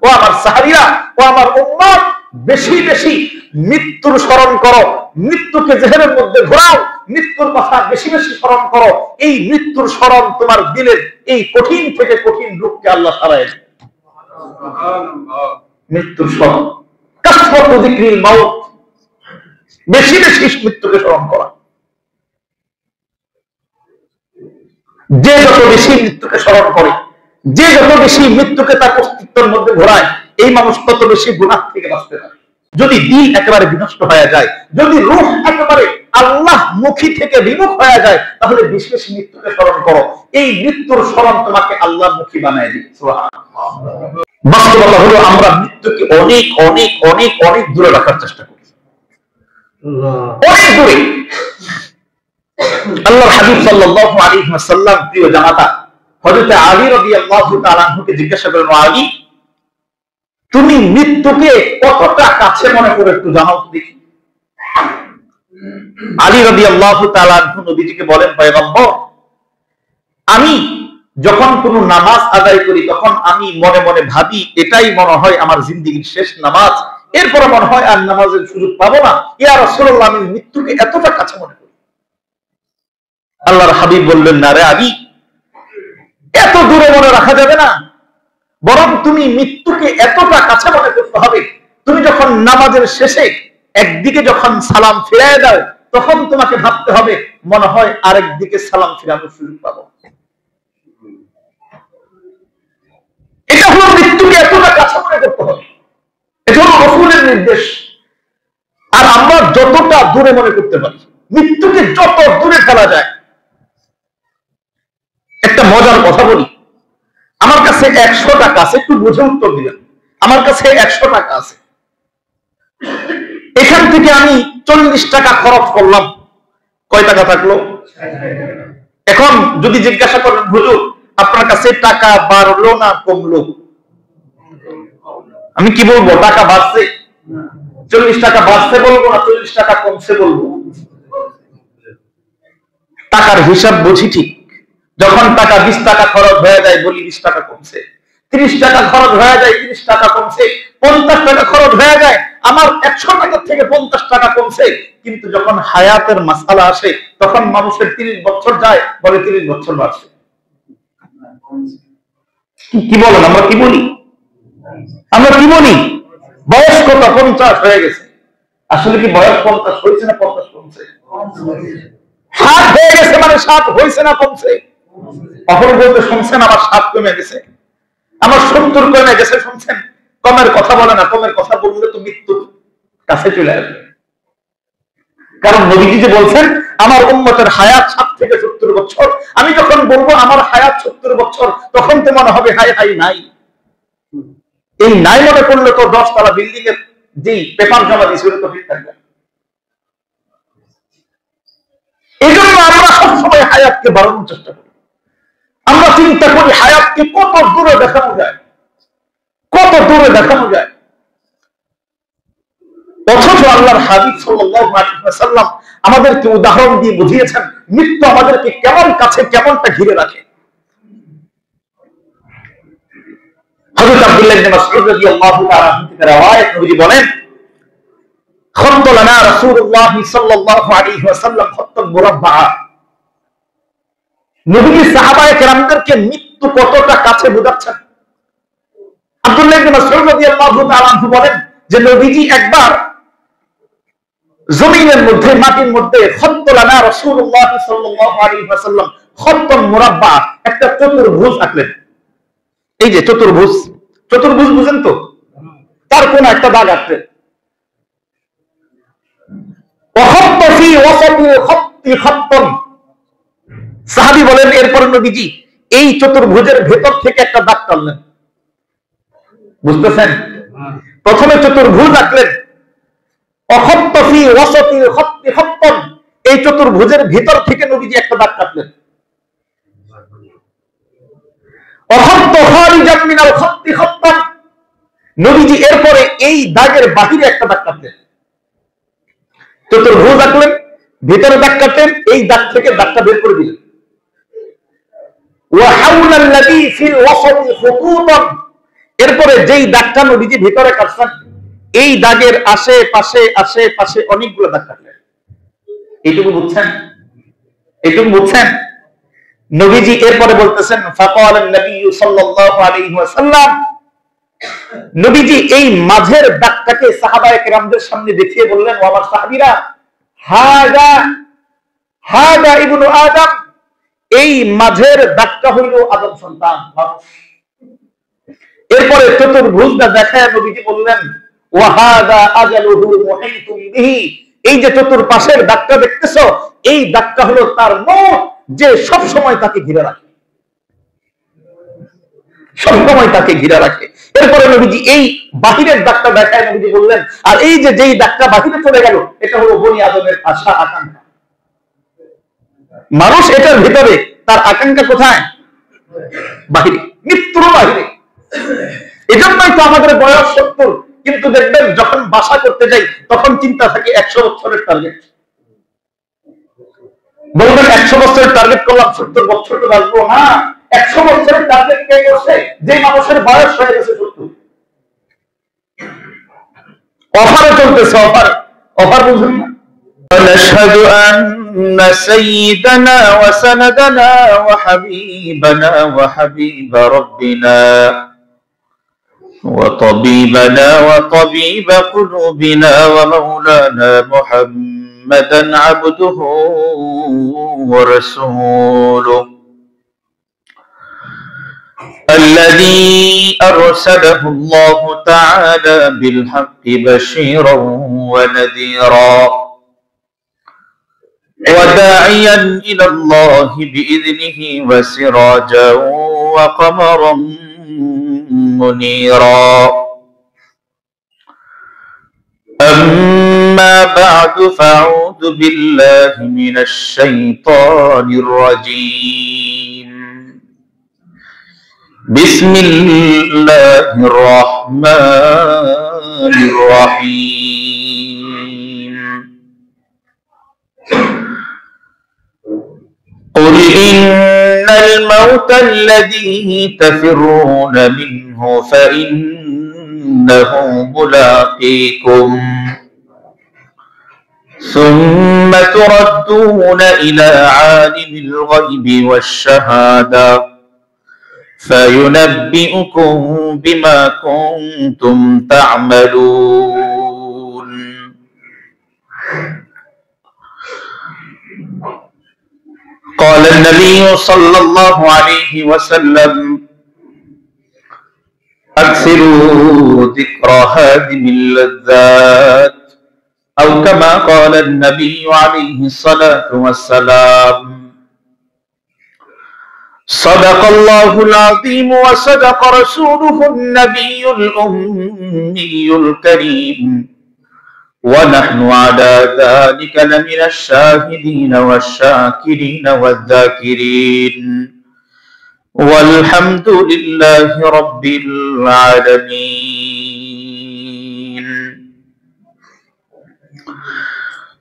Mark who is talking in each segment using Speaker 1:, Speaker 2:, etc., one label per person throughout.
Speaker 1: ও আমার সাহাবীরা, ও আমার উম্মত, বেশি বেশি মৃত্যুর স্মরণ করো, মৃত্যুকে জেহেনের মধ্যে ঘোরাও, মৃত্যুর কথা বেশি বেশি স্মরণ করো। এই মৃত্যুর স্মরণ তোমার দিলের এই কঠিন থেকে কঠিন রূপকে আল্লাহ সরায় দেয়। মৃত্যুর স্মরণ, কাসরাতু যিকরিল মাউত, বেশি বেশি মৃত্যুকে স্মরণ করা। যে যত বেশি মৃত্যুকে স্মরণ করে, যে যত বেশি মৃত্যুকে তার অস্তিত্বের মধ্যে ঘোরায়, এই মানুষ তত বেশি গুনাহ থেকে বাঁচতে পারে। যদি দিল একেবারে বিনষ্ট হয়ে যায়, যদি রূহ একেবারে আল্লাহ মুখী থেকে বিমুখ হয়ে যায়, তাহলে বেশি বেশি মৃত্যুকে স্মরণ করো। এই মৃত্যুর স্মরণ তোমাকে আল্লাহ মুখী বানায় দিবে। সুবহানাল্লাহ। বাস্তবতা হলো আমরা মৃত্যুকে অনেক অনেক অনেক অনেক দূরে রাখার চেষ্টা করি, অনেক দূরে। আল্লাহর হাবিব সাল্লাল্লাহু আলাইহি ওয়াসাল্লাম প্রিয় জামাতা হযরত আলী রাদিয়াল্লাহু তাআলা আনহুকে জিজ্ঞাসা করেন, আলী, তুমি মৃত্যুকে কতটা কাছে মনে করে একটু জানাও তো দেখি। আলী রাদিয়াল্লাহু তাআলা আনহু নবীজিকে বলেন, পয়গম্বর, আমি যখন কোনো নামাজ আদায় করি তখন আমি মনে মনে ভাবি এটাই মনে হয় আমার জিন্দেগীর শেষ নামাজ, এরপর মনে হয় আর নামাজের সুযোগ পাবো না। ইয়া রাসূলুল্লাহ, আমি মৃত্যুকে এতটা কাছে মনে করি। আল্লাহর হাবিব বললেন, না রে আলী, এত দূরে মনে রাখা যাবে না, বরং তুমি মৃত্যুকে এতটা কাছে মনে করতে হবে, তুমি যখন নামাজের শেষে একদিকে যখন সালাম ফিরায় দাও তখন তোমাকে ভাবতে হবে মনে হয় আরেক দিকে সালাম ফিরানোর সুযোগ পাবো। এটা হলো মৃত্যুকে এতটা কাছে মনে করতে হবে, এটা হলো রাসূলের নির্দেশ। আর আমরা যতটা দূরে মনে করতে পারি, মৃত্যুকে যত দূরে ফেলা যায়। একটা মজার কথা বলি, আমার কাছে 100 টাকা আছে, একটু বুঝে উত্তর দিবেন। আমার কাছে 100 টাকা আছে, এখান থেকে আমি 40 টাকা খরচ করলাম, কয় টাকা থাকলো? এখন যদি জিজ্ঞাসা করেন, হুজুর আপনার কাছে টাকা বাড়লো না কমলো, আমি কি বলবো? টাকা বাড়ছে। 40 টাকা বাড়ছে বলবো না 40 টাকা কমছে বলবো? টাকার হিসাব বুঝি ঠিক, যখন টাকা 20 টাকা খরচ হয়ে যায় বলি 20 টাকা কমছে, 30 টাকা খরচ হয়ে যায় 30 টাকা কমছে, 50 টাকা খরচ হয়ে যায় আমার 100 টাকা থেকে 50 টাকা কমছে। কিন্তু যখন হায়াতের মাসালা আসে তখন মানুষের 30 বছর যায় বলে 30 বছর বাড়ছে। কি বলেন? আমরা কি বলি? আমরা কি বলি? বয়স কত? 50 হয়ে গেছে। আসলে কি বয়স 50 হয়েছে না 50 কমছে? 60 হয়ে গেছে মানে 60 হয়েছে না কমছে? অপর বলতে শুনছেন আমার 60 কমে গেছে, আমার 70 কমে গেছে শুনছেন। কমের কথা বলে না, কমের কথা বললে তো মৃত্যুর কাছে চলে আসবে। কারণ নবীজি যে বলছেন আমার উম্মতের হায়াত 60 থেকে 70 বছর, আমি যখন বলবো আমার হায়াত 70 বছর তখন তো মনে হবে হাই হাই নাই। এই নাই মনে করলে তো 10 তলা বিল্ডিং এর যে পেপার জমা দিয়েছিল তো ঠিক থাকবে। এই জন্য আমরা সবসময় হায়াতকে বাড়ানোর চেষ্টা করি। আমরা চিন্তা করি হায়াতকে কত দূরে দেখানো যায়, কত দূরে দেখানো যায়। অথচ আল্লাহর হাবিব সাল্লাল্লাহু আলাইহি ওয়াসাল্লাম আমাদেরকে উদাহরণ দিয়ে বুঝিয়েছেন মৃত্যু আমাদেরকে কেমন কাছে, কেমনটা ঘিরে রাখে। হযরত আব্দুল্লাহ ইবনে মাসউদ রাদিয়াল্লাহু তাআলা থেকে রওয়ায়াত, নবী বলেন, খাত্ত লানা রাসূলুল্লাহ সাল্লাল্লাহু আলাইহি ওয়াসাল্লাম খাত্তান মুরাব্বাআ। নবী সাহাবায়ে কেরামদেরকে মৃত্যু কতটা কাছে বোঝাচ্ছেন। আব্দুল্লাহ ইবনে মাসউদ রাদিয়াল্লাহু তাআলা বলেন যে নবীজি একবার জমিনের মধ্যে, মাটির মধ্যে খাত্ত লানা রাসূলুল্লাহ সাল্লাল্লাহু আলাইহি ওয়াসাল্লাম খাত্তান মুরাব্বাআ, একটা চতুর্ভুজ আঁকলেন। এই যে চতুর্ভুজ, চতুর্ভুজ বুঝেন তো? তার কোন একটা দাগ আঁকলেন। ওয়াখাত্তা ফি ওয়াসাতিল খাত্তি খাত্তান। সাহাবী বলেন এরপর নবীজি এই চতুর্ভুজের ভেতর থেকে একটা দাগ টানলেন। বুঝতেছেন? প্রথমে চতুর্ভুজ আঁকলেন, ওয়াখাত্তা ফি ওয়াসাতিল খাত্তি খাত্তান, এই চতুর্ভুজের ভিতর থেকে নবীজি একটা দাগ কাটলেন। ওয়াখাত্তা খারিজাম মিনাল খাত্তি খাত্তান, নবীজি এরপরে এই দাগের বাহিরে একটা দাগ কাটলেন। চতুর্ভুজ আঁকলেন, ভিতরে দাগ কাটলেন, এই দাগ থেকে দাগটা বের করে দিলেন। ওয়া হাওলাল্লাযী ফিল ওয়াসাতি খুতুতান, এরপরে যেই দাগটা নবীজি ভিতরে কাটছেন, এই দাগের আশেপাশে আশেপাশে অনেকগুলো দাগ কাটলেন। এইটুকু বুঝছেন? এইটুকু বুঝছেন? নবীজি এরপরে বলতেছেন, ফাকালান নবী সাল্লাল্লাহু আলাইহি ওয়াসাল্লাম, নবীজি এই মাঝের দাগটাকে সাহাবায়ে কেরামদের সামনে দেখিয়ে বললেন, ও আমার সাহাবীরা, হাদা ইবনু আদম, এই মাঝের দাগটা হইল আদম সন্তান, মানুষ। এরপরে চতুর্ভুজটা দেখায় নবীজি বললেন, ওয়া হাদা আজালুহু মুহিতুম বিহি, এই যে চতুর্পাশের দাগটা দেখতেছো, এই দাগটা হলো তার মওত, যে সব সময় তাকে ঘিরে রাখে, সবসময় তাকে ঘিরে রাখে। এরপরে নবীজি এই বাহিরের দাগটা দেখায় নবীজি বললেন, আর এই যে যেই দাগটা বাহিরে চলে গেল, এটা হলো বনি আদমের আশা আকাঙ্ক্ষা। মানুষ এটার ভিতরে, তার আকাঙ্ক্ষা কোথায়? বাহিরে, মৃত্যুর বাহিরে। এজন্যই তো আমাদের বয়স 70, কিন্তু দেখবেন যখন বাসা করতে যাই তখন চিন্তা থাকে 100 বছরের টার্গেট। বলবেন 100 বছরের টার্গেট করলাম, 70 বছর তো বাঁচবো না। 100 বছরের টার্গেট কে করছে? যে মানুষের বয়স হয়ে গেছে 70। অফারে চলতেছে, অফার বুঝুন না। ونشهد أن سيدنا وسندنا وحبيبنا وحبيب ربنا وطبيبنا وطبيب قلوبنا ومولانا محمدا عبده ورسوله الذي أرسله الله تعالى بالحق بشيرا ونذيرا وداعيا إلى الله بإذنه وسراجا وقمرا منيرا أما بعد فأعوذ بالله من الشيطان الرجيم بسم الله الرحمن الرحيم قل إن الموت الذي تفرون منه فإنه ملاقيكم ثم تردون إلى عالم الغيب والشهادة فينبئكم بما كنتم تعملون قال النبي صلى الله عليه وسلم أكثروا ذكر هادم اللذات أو كما قال النبي عليه الصلاة والسلام صدق الله العظيم وصدق رسوله النبي الأمي الكريم ونحن على ذلك لمن الشاهدين والشاكرين والذاكرين والحمد لله رب العالمين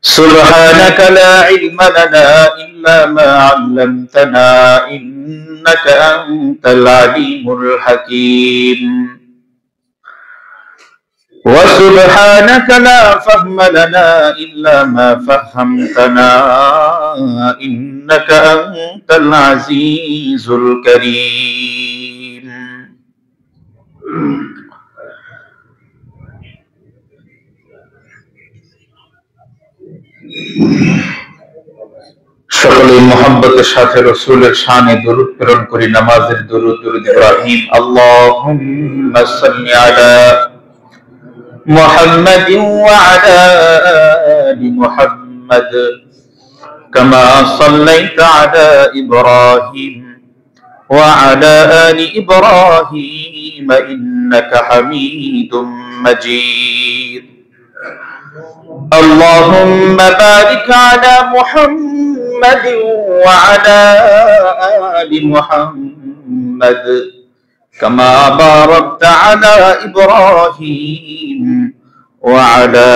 Speaker 1: سبحانك لا علم لنا إلا ما علمتنا إنك أنت العليم الحكيم وسبحانك لا فهم لنا إلا ما فهمتنا إنك أنت العزيز الكريم সকলেই মুহাব্বতের সাথে রাসূলের শানে দরুদ প্রেরণ করি। নামাজের দরুদ, দরুদ ইব্রাহিম। আল্লাহুম্মা সাল্লি আলা محمد وعلى آل محمد كما صليت على إبراهيم وعلى آل إبراهيم إنك حميد مجيد اللهم بارك على محمد وعلى آل محمد كما باركت على إبراهيم وعلى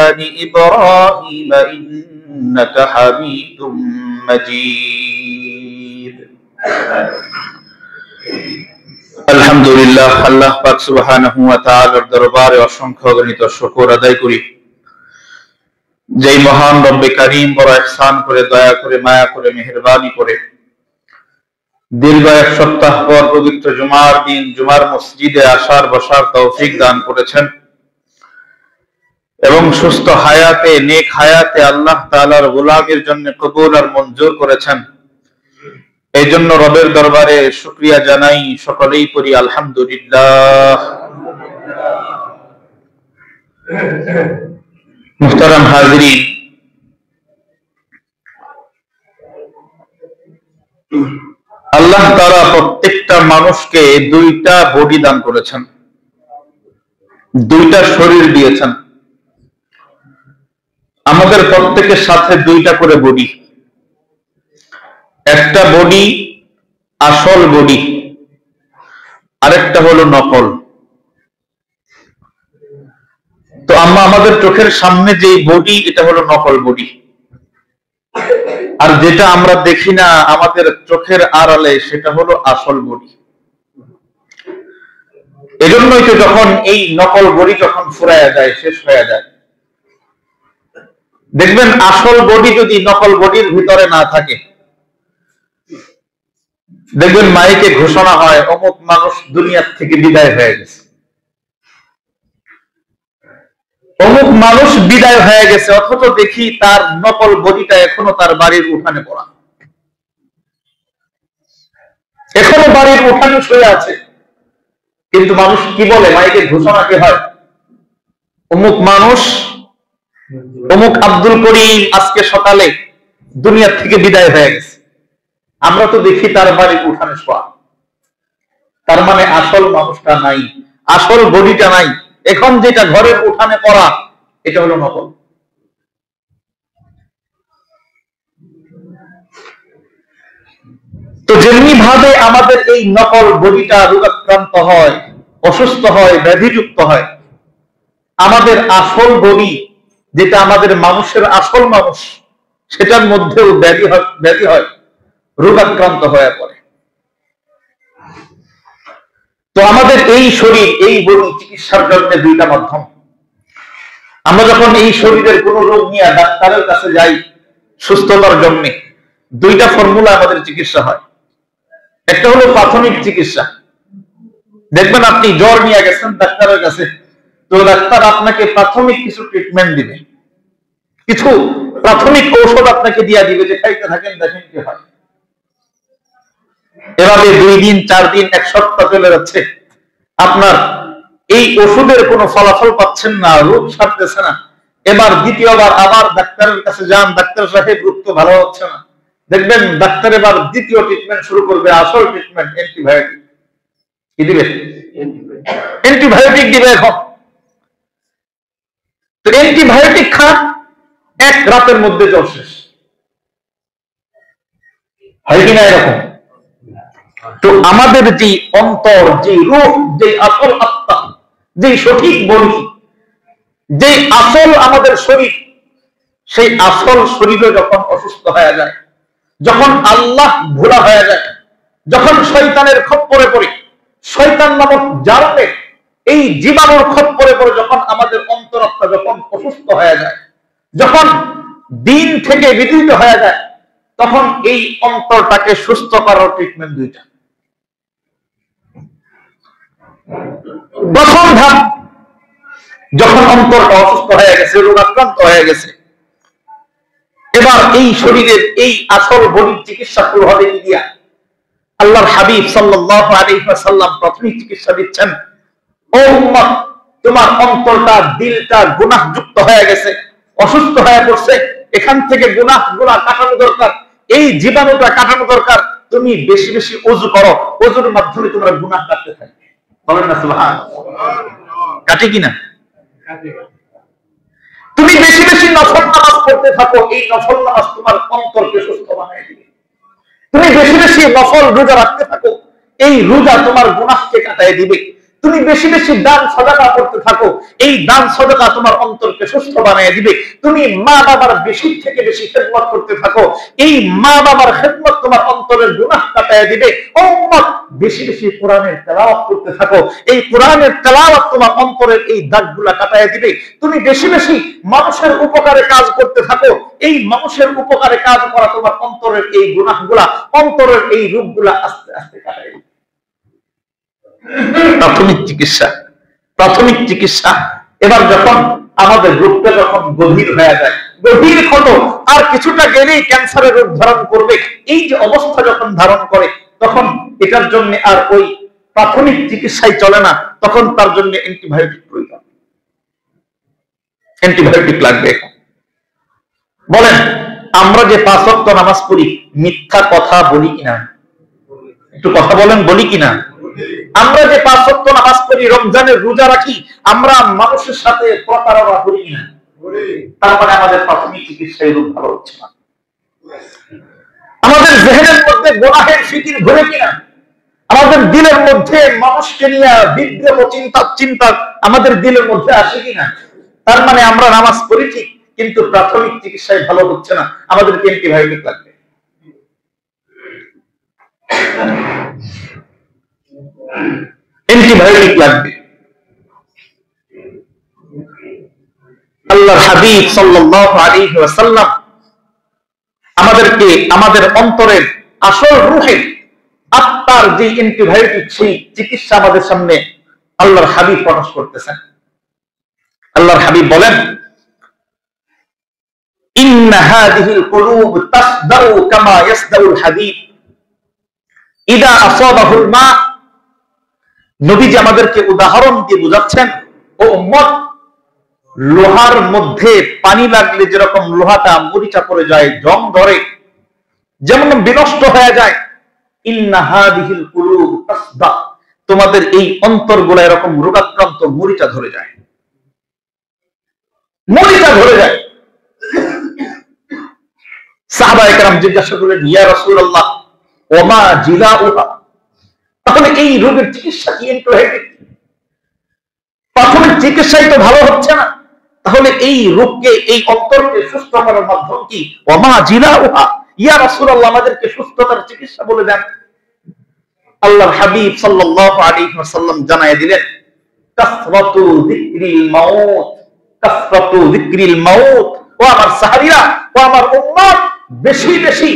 Speaker 1: آل إبراهيم إنك حميد مجيد আলহামদুলিল্লাহ, আল্লাহ পাক সুবহানাহু ওয়া তাআলার দরবারে অসংখ্য অগণিত শুকর আদায় করি, যেই মহান রব্বে কারীম বড় ইহসান করে, দয়া করে, মায়া করে, মেহেরবানি করে দীর্ঘ এক সপ্তাহ পর পবিত্র জুমার দিন জুমার মসজিদে আসার বসার তৌফিক দান করেছেন এবং সুস্থ হায়াতে, নেক হায়াতে আল্লাহ তাআলার গোলামের জন্য কবুল আর মঞ্জুর করেছেন। এই জন্য রবের দরবারে শুকরিয়া জানাই, সকলেই পড়ি আলহামদুলিল্লাহ। মুহতারাম হাজিরিন, আল্লাহ তাআলা প্রত্যেকটা মানুষকে দুইটা বডি দান করেছেন, দুইটা শরীর দিয়েছেন। আমাদের প্রত্যেকের সাথে দুইটা করে বডি। একটা বডি আসল বডি, আরেকটা হলো নকল। তো আমরা আমাদের চোখের সামনে যে বডি, এটা হলো নকল বডি, আর যেটা আমরা দেখি না আমাদের চোখের আড়ালে, সেটা হলো আসল বডি। এজন্যই তো যখন এই নকল বডি যখন ফুরায়া যায়, শেষ হয়ে যায়, দেখবেন আসল বডি যদি নকল বডির ভিতরে না থাকে, দেখবেন মাইকে ঘোষণা হয় অমুক মানুষ দুনিয়ার থেকে বিদায় হয়ে গেছে, অমুক মানুষ বিদায় হয়ে গেছে, অথচ দেখি তার নকল বডিটা এখনো তার বাড়ির উঠানে পড়া, এখনো বাড়ির উঠানে শুয়ে আছে। কিন্তু মানুষ কি বলে, মাইকে ঘোষণা কি হয়, অমুক মানুষ, অমুক আব্দুল করিম আজকে সকালে দুনিয়ার থেকে বিদায় হয়ে গেছে। আমরা তো দেখি তার বাড়ির উঠানে শোয়া। তার মানে আসল মানুষটা নাই, আসল বডিটা নাই। এখন যেটা ঘরের উঠানে পড়া, এটা হলো নকল। তো যেমনি ভাবে আমাদের এই নকল বডিটা রোগাক্রান্ত হয়, অসুস্থ হয়, ব্যাধিযুক্ত হয়, আমাদের আসল বডি, যেটা আমাদের মানুষের আসল মানুষ, সেটার মধ্যেও ব্যাধি হয়, রোগাক্রান্ত হয়ে পড়ে। তো আমাদের এই শরীর, এই বডি চিকিৎসার জন্য দুইটা মাধ্যম। আমরা যখন এই শরীরের কোন রোগ নিয়ে ডাক্তারের কাছে যাই সুস্থতার জন্য, দুইটা ফর্মুলা আমাদের চিকিৎসা হয়। একটা হলো প্রাথমিক চিকিৎসা। দেখবেন আপনি জ্বর নিয়ে গেছেন ডাক্তারের কাছে, তো ডাক্তার আপনাকে প্রাথমিক কিছু ট্রিটমেন্ট দিবে, কিছু প্রাথমিক ঔষধ আপনাকে দিয়ে দিবে, যে খাইতে থাকেন, দেখেন কি হয়। এভাবে 2 দিন, 4 দিন, 1 সপ্তাহ চলে যাচ্ছে, আপনার এই ওষুধের কোনো ফলাফল পাচ্ছেন না, রোগ সারতেছে না। এবার দ্বিতীয়বার আবার ডাক্তারের কাছে যান, ডাক্তার সাহেব রোগ তো ভালো হচ্ছে না। দেখবেন ডাক্তার এবার দ্বিতীয় ট্রিটমেন্ট শুরু করবে, আসল ট্রিটমেন্ট, অ্যান্টিবায়োটিক। কি দিবে? অ্যান্টিবায়োটিক দিবে। এখন তো অ্যান্টিবায়োটিক খান, 1 রাতের মধ্যে জ্বর শেষ। হয় কিনা এরকম? তো আমাদের যে অন্তর, যে রূহ, যে আসল আত্মা, যে সঠিক বডি, যে আসল আমাদের শরীর, সেই আসল শরীরে যখন অসুস্থ হয়ে যায়, যখন আল্লাহ ভোলা হয়ে যায়, যখন শয়তানের খপ্পরে পড়ে, শয়তান নামক জালে, এই জীবাণুর খপ্পরে পড়ে, যখন আমাদের অন্তরাত্মা যখন অসুস্থ হয়ে যায়, যখন দিন থেকে বিদূরিত হয়ে যায়, তখন এই অন্তরটাকে সুস্থ করার ট্রিটমেন্ট দুইটা। প্রথম ধাপ, যখন অন্তরটা অসুস্থ হয়ে গেছে, রোগাক্রান্ত হয়ে গেছে, এবার এই শরীরের এই আসল বডির চিকিৎসা শুরু হবে কি দিয়া? আল্লাহর হাবিব সাল্লাল্লাহু আলাইহি ওয়াসাল্লাম প্রাথমিক চিকিৎসা দিচ্ছেন। ও উম্মত, তোমার অন্তরটা, দিলটা গুনাহযুক্ত হয়ে গেছে, অসুস্থ হয়ে পড়ছে, এখান থেকে গুনাহগুলো কাটানো দরকার, এই জীবাণুটা কাটানো দরকার। তুমি বেশি বেশি ওযু করো, ওযুর মাধ্যমে তোমার গুনাহ কাটতে থাকবে। বলেন না সুবহানাল্লাহ? কাটে কিনা? তুমি বেশি বেশি নফল নামাজ পড়তে থাকো, এই নফল নামাজ তোমার অন্তরকে সুস্থ বানায় দিবে। তুমি বেশি বেশি নফল রোজা রাখতে থাকো, এই রোজা তোমার গুনাহকে কাটায় দিবে। তুমি বেশি বেশি দান সাদাকা করতে থাকো, এই দান সাদাকা তোমার অন্তরকে সুস্থ বানিয়ে দিবে। তুমি মা বাবার বেশি থেকে বেশি খেদমত করতে থাকো, এই মা বাবার খেদমত তোমার অন্তরের গুনাহ কাটায় দিবে। উম্মত বেশি বেশি কোরআনের তেলাওয়াত করতে থাকো, এই কোরআনের তেলাওয়াত তোমার অন্তরের এই দাগগুলা কাটায় দিবে। তুমি বেশি বেশি মানুষের উপকারে কাজ করতে থাকো, এই মানুষের উপকারে কাজ করা তোমার অন্তরের এই গুনাহগুলা, অন্তরের এই রূপগুলা আস্তে আস্তে কাটায় দিবে। প্রাথমিক চিকিৎসা, প্রাথমিক চিকিৎসা। এবার যখন আমাদের রোগটা যখন গভীর হয়ে যায়, গভীর ক্ষত, আর কিছুটা গেলেই ক্যান্সারের রূপ ধারণ করবে, এই যে অবস্থা যখন ধারণ করে, তখন এটার জন্য আর ওই প্রাথমিক চিকিৎসাই চলে না, তখন তার জন্য অ্যান্টিবায়োটিক প্রয়োজন, অ্যান্টিবায়োটিক লাগবে। বলেন, আমরা যে 5 ওয়াক্ত নামাজ পড়ি, মিথ্যা কথা বলি কিনা? একটু কথা বলেন, বলি কিনা? আমরা যে 5 ওয়াক্ত নামাজ পড়ি, রমজানের রোজা রাখি, আমরা মানুষের সাথে প্রতারণা করি কিনা? তার মানে আমাদের প্রাথমিক চিকিৎসা এরূপ ভালো হচ্ছে না। আমাদের জেহেনের মধ্যে গুনাহের ফিকির ঘুরে কিনা? আমাদের দিলের মধ্যে মানুষকে নিয়ে বিদ্রোহ চিন্তা আমাদের দিলের মধ্যে আসে কিনা? তার মানে আমরা নামাজ পড়ি ঠিক, কিন্তু প্রাথমিক চিকিৎসায় ভালো হচ্ছে না, আমাদেরকে অ্যান্টিবায়োটিক লাগবে। অ্যান্টিবায়োটিক লাগবে। আল্লাহর হাবিব সাল্লাল্লাহু আলাইহি ওয়াসাল্লাম আমাদেরকে আমাদের অন্তরের আসল রূহের আত্মার যে অ্যান্টিবায়োটিক, সেই চিকিৎসা আমাদের সামনে আল্লাহর হাবিব প্রকাশ করতেছেন। আল্লাহর হাবিব বলেন, ইন্না হাযিহিল কুলুব তাসদাউ কামা ইয়াসদাউল হাদীদ ইদা আসাবাহুল মা। নবীজি আমাদেরকে উদাহরণ দিয়ে বুঝাচ্ছেন, ও উম্মত, লোহার মধ্যে পানি লাগলে যেরকম লোহাটা মরিচা পড়ে যায়, জং ধরে, যেমন বিনষ্ট হয়ে যায়, ইন্না হাযিহিল কুলুব তাসদা, তোমাদের এই অন্তরগুলো এরকম রোগাক্রান্ত, মরিচা ধরে যায়, মরিচা ধরে যায়। সাহাবায়ে কেরাম জিজ্ঞাসা করলেন, ইয়া রাসূলুল্লাহ ওমা জিলাউহা, তাহলে এই রোগের চিকিৎসা কি? অ্যান্টিবায়োটিক? প্রাথমিক চিকিৎসাই তো ভালো হচ্ছে না, তাহলে এই রোগকে, এই অন্তরকে সুস্থ করার মাধ্যম কি? ওমা জিলাউহা, ইয়া রাসূলুল্লাহ আমাদেরকে সুস্থতার চিকিৎসা বলে দেন। আল্লাহর হাবিব সাল্লাল্লাহু আলাইহি ওয়াসাল্লাম জানায় দিলেন, কাসরাতু যিকরিল মাউত, কাসরাতু যিকরিল মাউত। ও আমার সাহাবীরা, ও আমার উম্মত, বেশি বেশি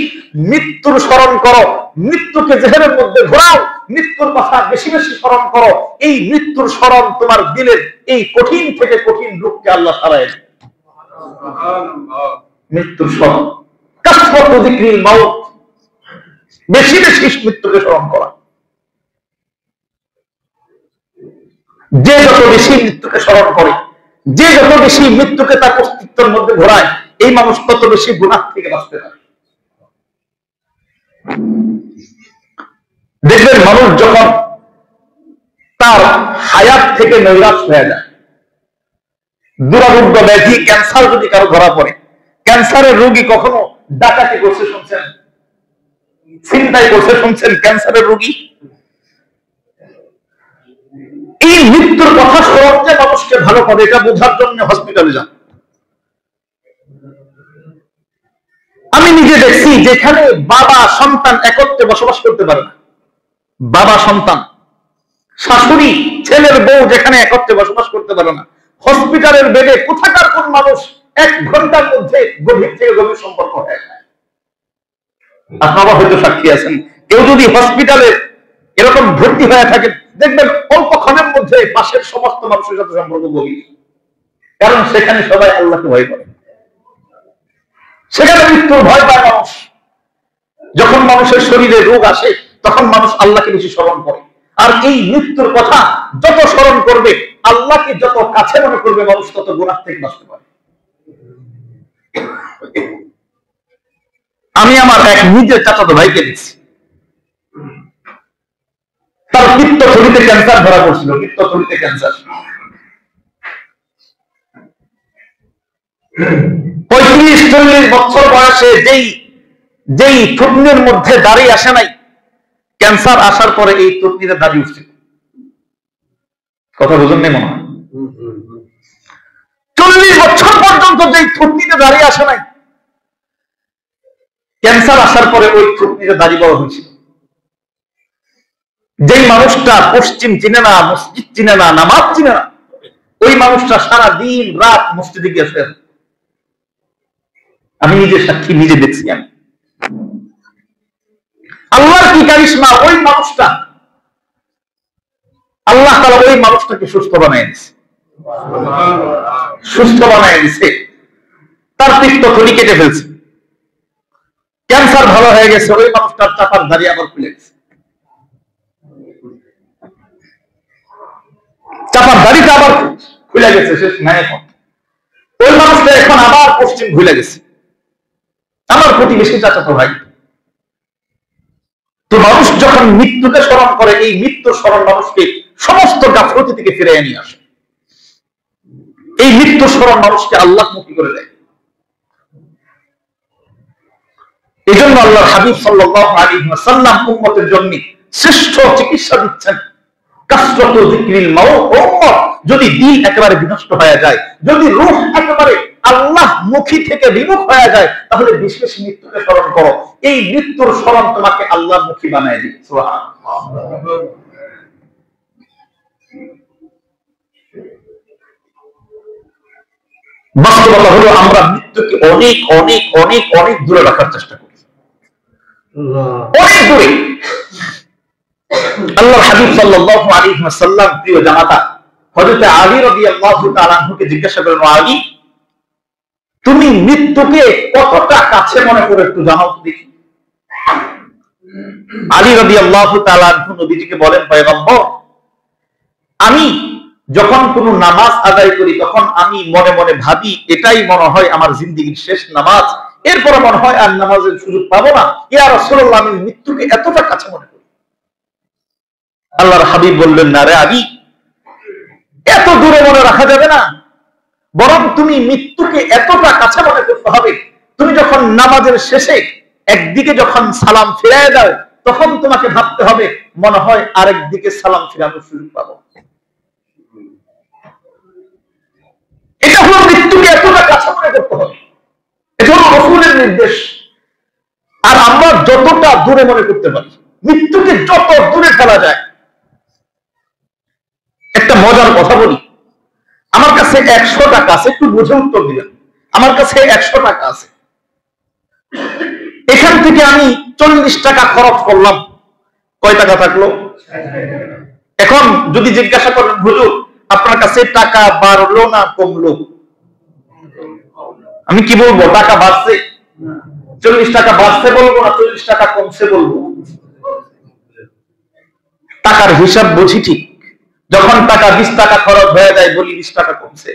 Speaker 1: মৃত্যুর স্মরণ করো, মৃত্যুকে জেহেনের মধ্যে ঘোরাও, মৃত্যুর কথা বেশি বেশি স্মরণ করো। এই মৃত্যুর স্মরণ তোমার দিলের এই কঠিন থেকে কঠিন রোগকে আল্লাহ সারায় দেয়। মৃত্যুর স্মরণ, কাসরাতু যিকরিল মাউত, বেশি বেশি মৃত্যুকে স্মরণ করা। যে যত বেশি মৃত্যুকে স্মরণ করে, যে যত বেশি মৃত্যুকে তার অস্তিত্বের মধ্যে ঘোরায়, এই মানুষ তত বেশি গুনাহ থেকে বাঁচতে পারে। দেখবেন মানুষ যখন তার হায়াত থেকে নৈরাশ হয়ে যায়, দুরারোগ্য ব্যাধি, ক্যান্সার যদি কারো ধরা পড়ে, ক্যান্সারের রোগী কখনো ডাকাতি করছে শুনছেন? চিন্তাই করছে শুনছেন? ক্যান্সারের রোগী এই মৃত্যুর কথা স্মরণ যে মানুষকে ভালো করে, এটা বোঝার জন্য হসপিটালে যান। আমি নিজে দেখছি, যেখানে বাবা সন্তান একত্রে বসবাস করতে পারে না, বাবা সন্তান, শাশুড়ি ছেলের বউ যেখানে একত্রে বসবাস করতে পারে না, হসপিটালের বেডে কোথাকার কোন মানুষ 1 ঘন্টার মধ্যে গভীর থেকে গভীর সম্পর্ক হয়ে যায়। আপনারা হয়তো সাক্ষী আছেন, কেউ যদি হসপিটালে এরকম ভর্তি হয়ে থাকে, দেখবেন অল্পক্ষণের মধ্যে পাশের সমস্ত মানুষের সাথে সম্পর্ক গভীর, কারণ সেখানে সবাই আল্লাহকে ভয় করে, সেখানে মৃত্যুর ভয় পায় মানুষ। যখন মানুষের শরীরে রোগ আসে, তখন মানুষ আল্লাহকে বেশি স্মরণ করে, আর এই মৃত্যুর কথা যত স্মরণ করবে, আল্লাহকে যত কাছে মনে করবে, মানুষ তত গুনাহ থেকে বাঁচতে পারে। আমি আমার এক নিজের চাচাতো ভাইকে দিচ্ছি, তার পিত্তথলিতে ক্যান্সার ধরা পড়ছিল, পিত্তথলিতে ক্যান্সার। 35-40 বছর বয়সে যেই থুতনির মধ্যে দাড়ি আসে নাই, ক্যান্সার আসার পরে এই থুতনিতে দাড়ি উঠছে। কথা বুঝুন নেই মনে হয়? 40 বছর পর্যন্ত যেই থুতনিতে দাঁড়িয়ে আসে নাই, ক্যান্সার আসার পরে ওই থুতনিতে দাঁড়িয়ে বড় হয়েছিল। যেই মানুষটা পশ্চিম চিনে না, মসজিদ চিনে না, নামাজ চিনে না, ওই মানুষটা সারা দিন রাত মসজিদে গিয়েছে। আমি নিজে সাক্ষী, নিজে দেখছি। আমি আল্লাহর কি কারিশমা, ওই মানুষটা আল্লাহ তাআলা ওই মানুষটাকে সুস্থ বানায় দিছে, সুস্থ বানায় দিছে। তার পিত্তথলি কেটে ফেলছে, ক্যান্সার ভালো হয়ে গেছে। ওই মানুষটার চাপার দাঁড়িয়ে আবার খুলে গেছে, চাপার দাড়িটা আবার খুলে গেছে, শেষ নাই এখন। ওই মানুষটা এখন আবার পশ্চিম ভুলে গেছে। আমার প্রতিবেশী চাচাতো ভাই। তো মানুষ যখন মৃত্যুকে স্মরণ করে, এই মৃত্যুর স্মরণ মানুষকে সমস্ত গাফলতি থেকে ফিরিয়ে নিয়ে আসে। এই মৃত্যুর স্মরণ মানুষকে আল্লাহমুখী করে দেয়। এই জন্য আল্লাহর হাবিব সাল্লাল্লাহু আলাইহি ওয়াসাল্লাম উম্মতের জন্য শ্রেষ্ঠ চিকিৎসা দিচ্ছেন। কাসরাতু যিকরিল মাউত, উম্মত যদি দিল একেবারে বিনষ্ট হয়ে যায়, যদি রূহ একেবারে আল্লাহমুখী থেকে বিমুখ হয়ে যায়, তাহলে বিশেষ মৃত্যুকে স্মরণ করো। এই মৃত্যুর স্মরণ তোমাকে আল্লাহমুখী বানায় দিবে। সুবহানাল্লাহ। বাস্তবতা হলো আমরা মৃত্যুকে অনেক অনেক অনেক অনেক দূরে রাখার চেষ্টা করি, অনেক দূরে। আল্লাহর হাবিব সাল্লাল্লাহু আলাইহি ওয়াসাল্লাম প্রিয় জামাতা হযরত আলী রাদিয়াল্লাহু তাআলা আনহুকে জিজ্ঞাসা করেন, আলী তুমি মৃত্যুকে কতটা কাছে মনে করে একটু জানাও তো দেখি। আলী রাদিয়াল্লাহু তাআলা আনহু নবীজিকে বলেন, পয়গম্বর আমি যখন কোনো নামাজ আদায় করি তখন আমি মনে মনে ভাবি এটাই মনে হয় আমার জিন্দেগীর শেষ নামাজ, এরপরে মনে হয় আর নামাজের সুযোগ পাবো না। ইয়া রাসূলুল্লাহ, আমি মৃত্যুকে এতটা কাছে মনে করি। আল্লাহর হাবিব বললেন, না রে আলী, এত দূরে মনে রাখা যাবে না, বরং তুমি মৃত্যুকে এতটা কাছে মনে করতে হবে, তুমি যখন নামাজের শেষে একদিকে যখন সালাম ফিরায় দাও তখন তোমাকে ভাবতে হবে মনে হয় আরেক দিকে সালাম ফিরানোর সুযোগ পাবো। এটা হলো মৃত্যুকে এতটা কাছে মনে করতে হবে, এটা হলো রাসূলের নির্দেশ। আর আমরা যতটা দূরে মনে করতে পারি, মৃত্যুকে যত দূরে ফেলা যায়। একটা মজার কথা বলি, আমার কাছে 100 টাকা আছে, একটু বুঝে উত্তর দিলাম। আমার কাছে 100 টাকা আছে, এখান থেকে আমি 40 টাকা খরচ করলাম, কয় টাকা থাকলো? এখন যদি জিজ্ঞাসা করেন, হুজুর আপনার কাছে টাকা বাড়লো না কমলো, আমি কি বলবো? টাকা বাড়ছে। 40 টাকা বাড়ছে বলবো না 40 টাকা কমছে বলবো? টাকার হিসাব বুঝি ঠিক। যখন টাকা 20 টাকা খরচ হয়ে যায় বলি 20 টাকা কমছে,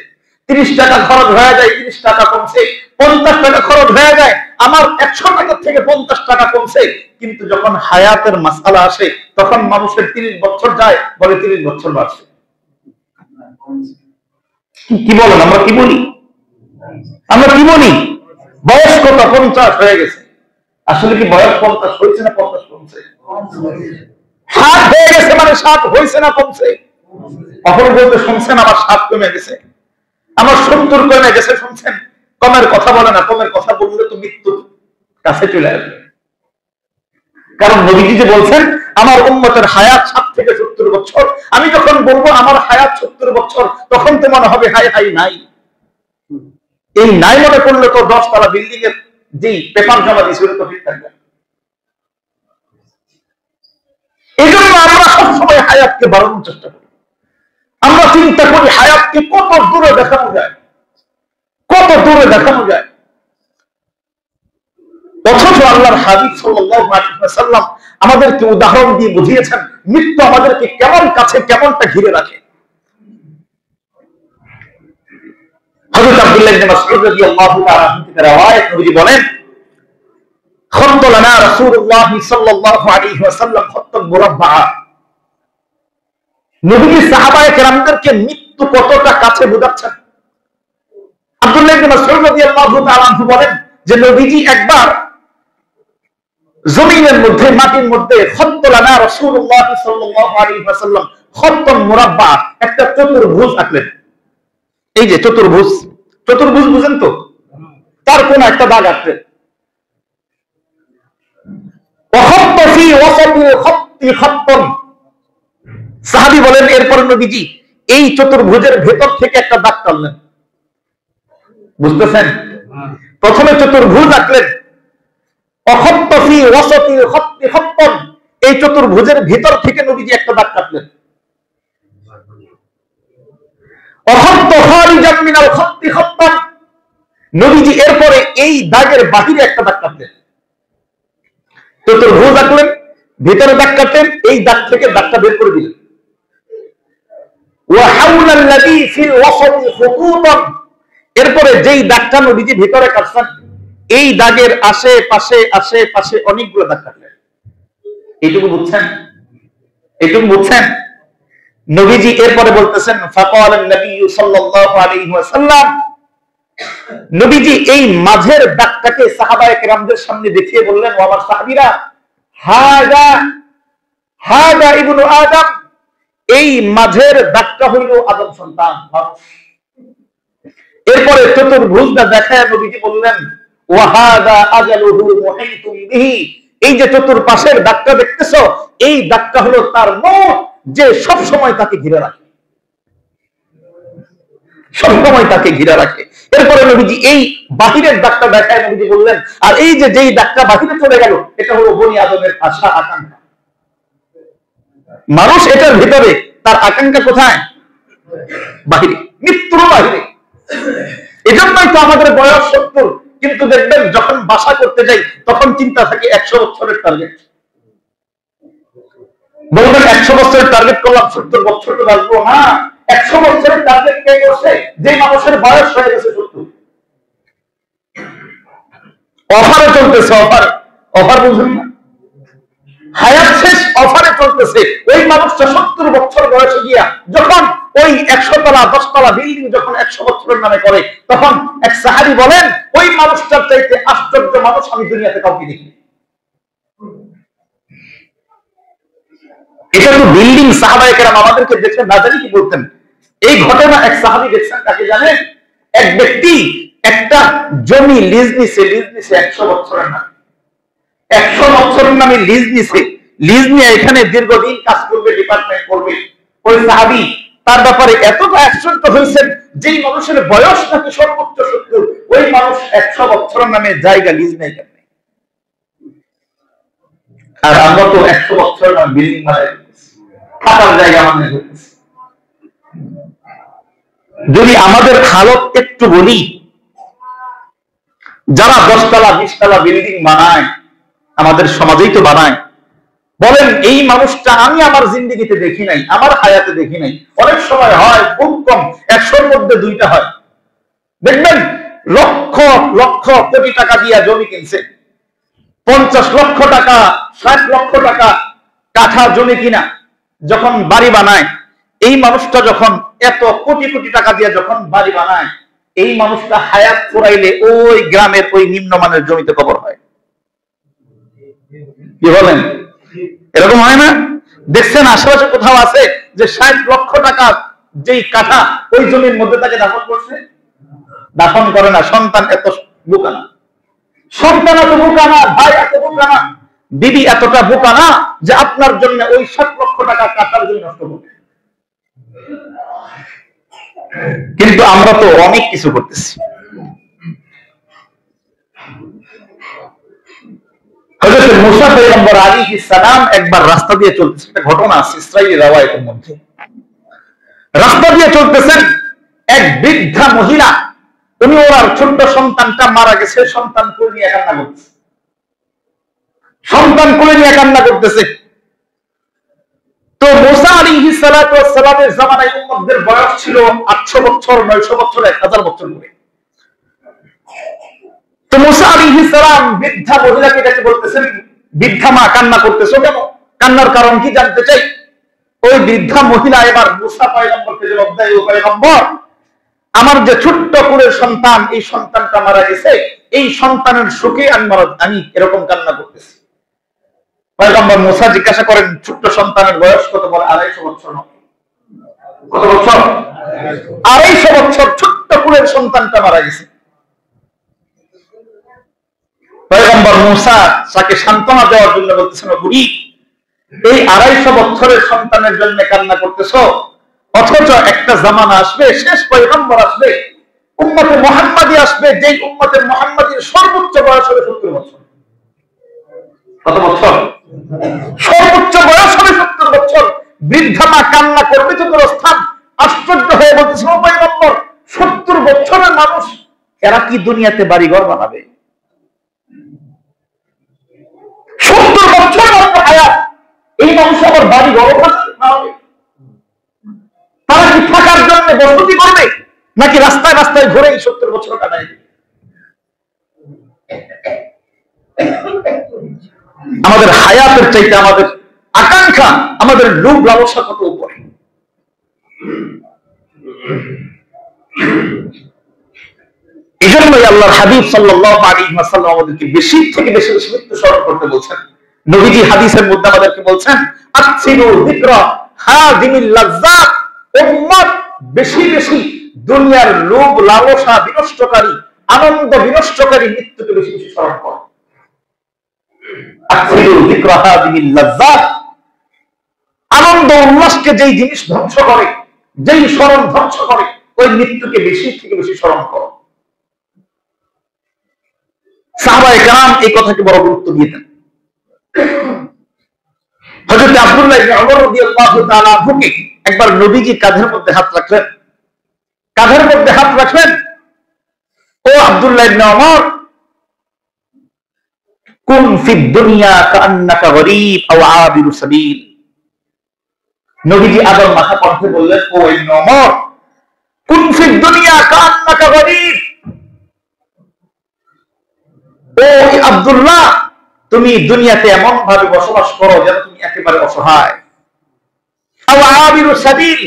Speaker 1: 30 টাকা খরচ হয়ে যায় 30 টাকা কমছে, 50 টাকা খরচ হয়ে যায় আমার 100 টাকা থেকে 50 টাকা কমছে। কিন্তু যখন হায়াতের মাসআলা আসে তখন মানুষের 30 বছর যায় বলে 30 বছর বাড়ছে। কি বলেন? আমরা কি বলি? আমরা কি বলি? বয়স কত? 50 হয়ে গেছে। আসলে কি বয়স 50 হয়েছে না 50 কমছে? 60 হয়ে গেছে মানে 60 হয়েছে না কমছে? অপর বলতে শুনছেন আমার 60 কমে গেছে, আমার 70 কমে গেছে শুনছেন। কমের কথা বলে না, কমের কথা বললে তো মৃত্যুর কাছে চলে আসবে। কারণ নবীজি যে বলছেন আমার উম্মতের হায়াত 60 থেকে 70 বছর, আমি যখন বলবো আমার হায়াত 70 বছর তখন তো মনে হবে হাই হাই নাই। এই নাই মনে করলে তো 10 তলা বিল্ডিং এর যে পেপার জমা দিয়েছিল তো ঠিক থাকবে। এই জন্য আমরা সবসময় হায়াতকে বাড়ানোর চেষ্টা করি। আমরা চিন্তা করি হায়াতকে কত দূরে দেখানো যায়, কত দূরে দেখানো যায়। অথচ আল্লাহর হাবিব সাল্লাল্লাহু আলাইহি ওয়াসাল্লাম আমাদেরকে উদাহরণ দিয়ে বুঝিয়েছেন মৃত্যু আমাদেরকে কেমন কাছে, কেমনটা ঘিরে রাখে। হযরত আব্দুল্লাহ ইবনে মাসউদ রাদিয়াল্লাহু তাআলা থেকে রওয়ায়াত, নবী বলেন, খাত্তা লানা রাসূলুল্লাহ সাল্লাল্লাহু আলাইহি ওয়াসাল্লাম খাত্তান মুরাব্বাআ। নবী সাহাবায়ে কেরামদেরকে মৃত্যু কতটা কাছে বোঝাচ্ছেন। আব্দুল্লাহ ইবনে মাসউদ রাদিয়াল্লাহু তাআলা বলেন যে নবীজি একবার জমিনের মধ্যে, মাটির মধ্যে খাত্তা লানা রাসূলুল্লাহ সাল্লাল্লাহু আলাইহি ওয়াসাল্লাম খত্তন মুরাব্বা, একটা চতুর্ভুজ আঁকলেন। এই যে চতুর্ভুজ, চতুর্ভুজ বুঝেন তো, তার কোন একটা দাগ আঁকলেন। সাহাবী বলেন এরপর নবীজি এই চতুর্ভুজের ভেতর থেকে একটা দাগ টানলেন। বুঝতেছেন? প্রথমে চতুর্ভুজ আঁকলেন, এই চতুর্ভুজের ভিতর থেকে নবীজি একটা দাগ কাটলেন। নবীজি এরপরে এই দাগের বাহিরে একটা দাগ কাটলেন। চতুর্ভুজ আঁকলেন, ভিতরে দাগ কাটলেন, এই দাগ থেকে দাগটা বের করে দিলেন। এরপরে যেই দাগটা নবীজি ভিতরে কাটছেন, এই দাগের আশেপাশে আশেপাশে অনেকগুলো দাগ কাটলেন। এইটুকু বুঝছেন? এইটুকু বুঝছেন? নবীজি এরপরে বলতেছেন, ফাকালান নবী সাল্লাল্লাহু আলাইহি ওয়াসাল্লাম, নবীজি এই মাঝের দাগটাকে সাহাবায়ে কেরামদের সামনে দেখিয়ে বললেন, ও আমার সাহাবীরা, হাদা হাদা ইবনু আদম, এই মাঝের দাগটা হইল আদম সন্তান মানুষ। এরপরে চতুর্ভুজটা দেখায় নবীজি বললেন, ওয়া হাদা আজালুহু মুহিতুম বিহি, এই যে চতুর্পাশের দাগটা দেখতেছো, এই দাগটা হলো তার মওত, যে সব সময় তাকে ঘিরে রাখে, সব সময় তাকে ঘিরে রাখে। এরপরে নবীজি এই বাহিরের দাগটা দেখায় নবীজি বললেন, আর এই যে যেই দাগটা বাহিরে চলে গেল, এটা হলো বনি আদমের আশা আকাঙ্ক্ষা। মানুষ এটার ভিতরে, তার আকাঙ্ক্ষা কোথায়? বাহিরে, মৃত্যুর বাহিরে। এজন্যই তো আমাদের বয়স 70, কিন্তু দেখবেন যখন বাসা করতে যাই তখন চিন্তা থাকে 100 বছরের টার্গেট। বলবেন 100 বছরের টার্গেট করলাম, 70 বছর তো বাঁচবো না। 100 বছরের টার্গেট কে করছে? যে মানুষের বয়স হয়ে গেছে 70। অফারে চলতেছে, অফার, অফার বুঝুন না, হায়াত শেষ অফারে চলতেছে। ওই মানুষটা 70 বছর বয়সে গিয়া যখন ওই 100 তলা 10 তলা বিল্ডিং যখন 100 বছরের নামে করে, তখন এক সাহাবী বলেন, ওই মানুষটার চাইতে আশ্চর্য মানুষ আমি দুনিয়াতে কাউকে দেখি। এটা তো বিল্ডিং, সাহাবায়ে কেরাম আমাদেরকে দেখে না জানি কি বলতেন। এই ঘটনা এক সাহাবী দেখছেন, তাকে জানেন? এক ব্যক্তি একটা জমি লিজ নিছে, 100 বছরের নামে, 100 বছরের নামে লিজ নিছে। লিজ নিয়ে এখানে দীর্ঘদিন কাজ করবে, ডিপার্টমেন্ট করবে। ওই সাহাবী তার ব্যাপারে এতটা আশ্চর্য হয়েছেন, যেই মানুষের বয়স নাকি সর্বোচ্চ 70, ওই মানুষ 100 বছরের নামে জায়গা লিজ নেই কেন? আর আমরা তো 100 বছরের নামে বিল্ডিং বানাই থাকার জায়গা মানে। যদি আমাদের হালত একটু বলি, যারা 10 তলা 20 তলা বিল্ডিং বানায়, আমাদের সমাজেই তো বানায়, বলেন এই মানুষটা আমি আমার জিন্দেগিতে দেখি নাই, আমার হায়াতে দেখি নাই। অনেক সময় হয়, খুব কম, 100-র মধ্যে 2টা হয়। দেখবেন লক্ষ লক্ষ কোটি টাকা দিয়ে জমি কিনছে, 50 লক্ষ টাকা 60 লক্ষ টাকা কাঠা জমি কিনা যখন বাড়ি বানায়, এই মানুষটা যখন এত কোটি কোটি টাকা দিয়ে যখন বাড়ি বানায়, এই মানুষটা হায়াত ফুরাইলে ওই গ্রামের ওই নিম্নমানের জমিতে কবর হয়। কি বলেন? এরকম হয় না? দেখছেন আশেপাশে কোথাও আছে যে 60 লক্ষ টাকা যেই কাঠা, ওই জমির মধ্যে তাকে দাফন করছে? দাফন করে না। সন্তান এত বোকা না, সন্তান এত বোকা না, ভাই এত বোকা না, বিবি এতটা বোকা না যে আপনার জন্য ওই 60 লক্ষ টাকা কাঠার জন্য নষ্ট করবে। কিন্তু আমরা তো অনেক কিছু করতেছি। হযরত মুসা পয়গম্বর আলাইহিস সালাম একবার রাস্তা দিয়ে চলতেছে, একটা ঘটনা আছে ইসরাঈলী রাওয়ায়াতের মধ্যে। রাস্তা দিয়ে চলতেছেন, এক বৃদ্ধা মহিলা, উনি ওনার ছোট্ট সন্তানটা মারা গেছে, সন্তান কোলে নিয়ে কান্না করতেছে, সন্তান কোলে নিয়ে কান্না করতেছে। তো মুসা আলাইহিস সালাতু ওয়াস সালামের জামানায় উম্মতদের বয়স ছিল 800 বছর, 900 বছর, 1000 বছর করে। তো মুসা আলাইহিস সালাম বৃদ্ধা মহিলাকে ডেকে বলতেছেন, বৃদ্ধা মা কান্না করতেছো কেন? কান্নার কারণ কি জানতে চাই। ওই বৃদ্ধা মহিলা এবার মুসা পয়গম্বরকে জবাব দেয়, ও পয়গম্বর, আমার যে ছোট্ট কুলের সন্তান, এই সন্তানটা মারা গেছে, এই সন্তানের শোকে আমি এরকম কান্না করতেছি। পয়গম্বর মুসা জিজ্ঞাসা করেন, ছোট্ট সন্তানের বয়স কত? বলে 250 বছর। কত বছর? 250 বছর ছোট্ট কুলের সন্তানটা মারা গেছে। পয়গম্বর মূসা তাকে সান্ত্বনা দেওয়ার জন্য বলতেছেন, বুড়ি এই 250 বছরের সন্তানের জন্য কান্না করতেছ, অথচ একটা জামানা আসবে, শেষ পয়গম্বর আসবে, উম্মতে মুহাম্মাদি আসবে, যেই উম্মতে মুহাম্মাদির সর্বোচ্চ বয়স হবে 70 বছর। কত বছর? সর্বোচ্চ বয়স হবে 70 বছর। বৃদ্ধা মা কান্না করবে তো স্থান। আশ্চর্য হয়ে বলতেছে, ও পয়গম্বর, 70 বছরের মানুষ এরা কি দুনিয়াতে বাড়িঘর বানাবে? 70 বছর হায়াত, এই মানুষ আবার বাড়িঘর বানাবে? তারা কি থাকার জন্য বসতি করবে, নাকি রাস্তায় রাস্তায় ঘুরে 70 বছর কাটায়? আমাদের হায়াতের চাইতে আমাদের আকাঙ্ক্ষা, আমাদের লোভ লালসা কত উপরে। এই জন্যই আল্লাহর হাবিব সাল্লাল্লাহু আলাইহি ওয়াসাল্লাম আমাদেরকে বেশি থেকে বেশি মৃত্যু স্মরণ করতে বলছেন। নবীজি হাদিসের মধ্যে আমাদেরকে বলছেন, আকসিরু যিকরা হাযিমিল লাযযাত, উম্মত বেশি বেশি দুনিয়ার লোভ লালসা বিনষ্টকারী, আনন্দ বিনষ্টকারী মৃত্যুকে বেশি বেশি স্মরণ করো। আকসিরু যিকরা হাযিমিল লাযযাত, আনন্দ উল্লাসকে যেই জিনিস ধ্বংস করে, যেই স্মরণ ধ্বংস করে, ওই মৃত্যুকে বেশি থেকে বেশি স্মরণ করো। সাহাবায়ে কেরাম এই কথাকে বড় গুরুত্ব দিয়েছেন। হযরত আব্দুল্লাহ ইবনে ওমর রাদিয়াল্লাহু তাআলা আনহুকে একবার নবীজি কাঁধের মধ্যে হাত রাখলেন, কাঁধের মধ্যে হাত রাখলেন, ও আব্দুল্লাহ ইবনে ওমর, কুন ফিদ দুনিয়া কাআন্নাকা গরীব আও আবিরু সাবিল। নবীজি আদর মাথা কণ্ঠে বললেন, ও ইবনে ওমর, কুন ফিদ দুনিয়া কাআন্নাকা গরীব, ও আব্দুল্লাহ, তুমি দুনিয়াতে এমন ভাবে বসবাস করো যেন তুমি একেবারে অসহায়। আও আবিরু সাবিল,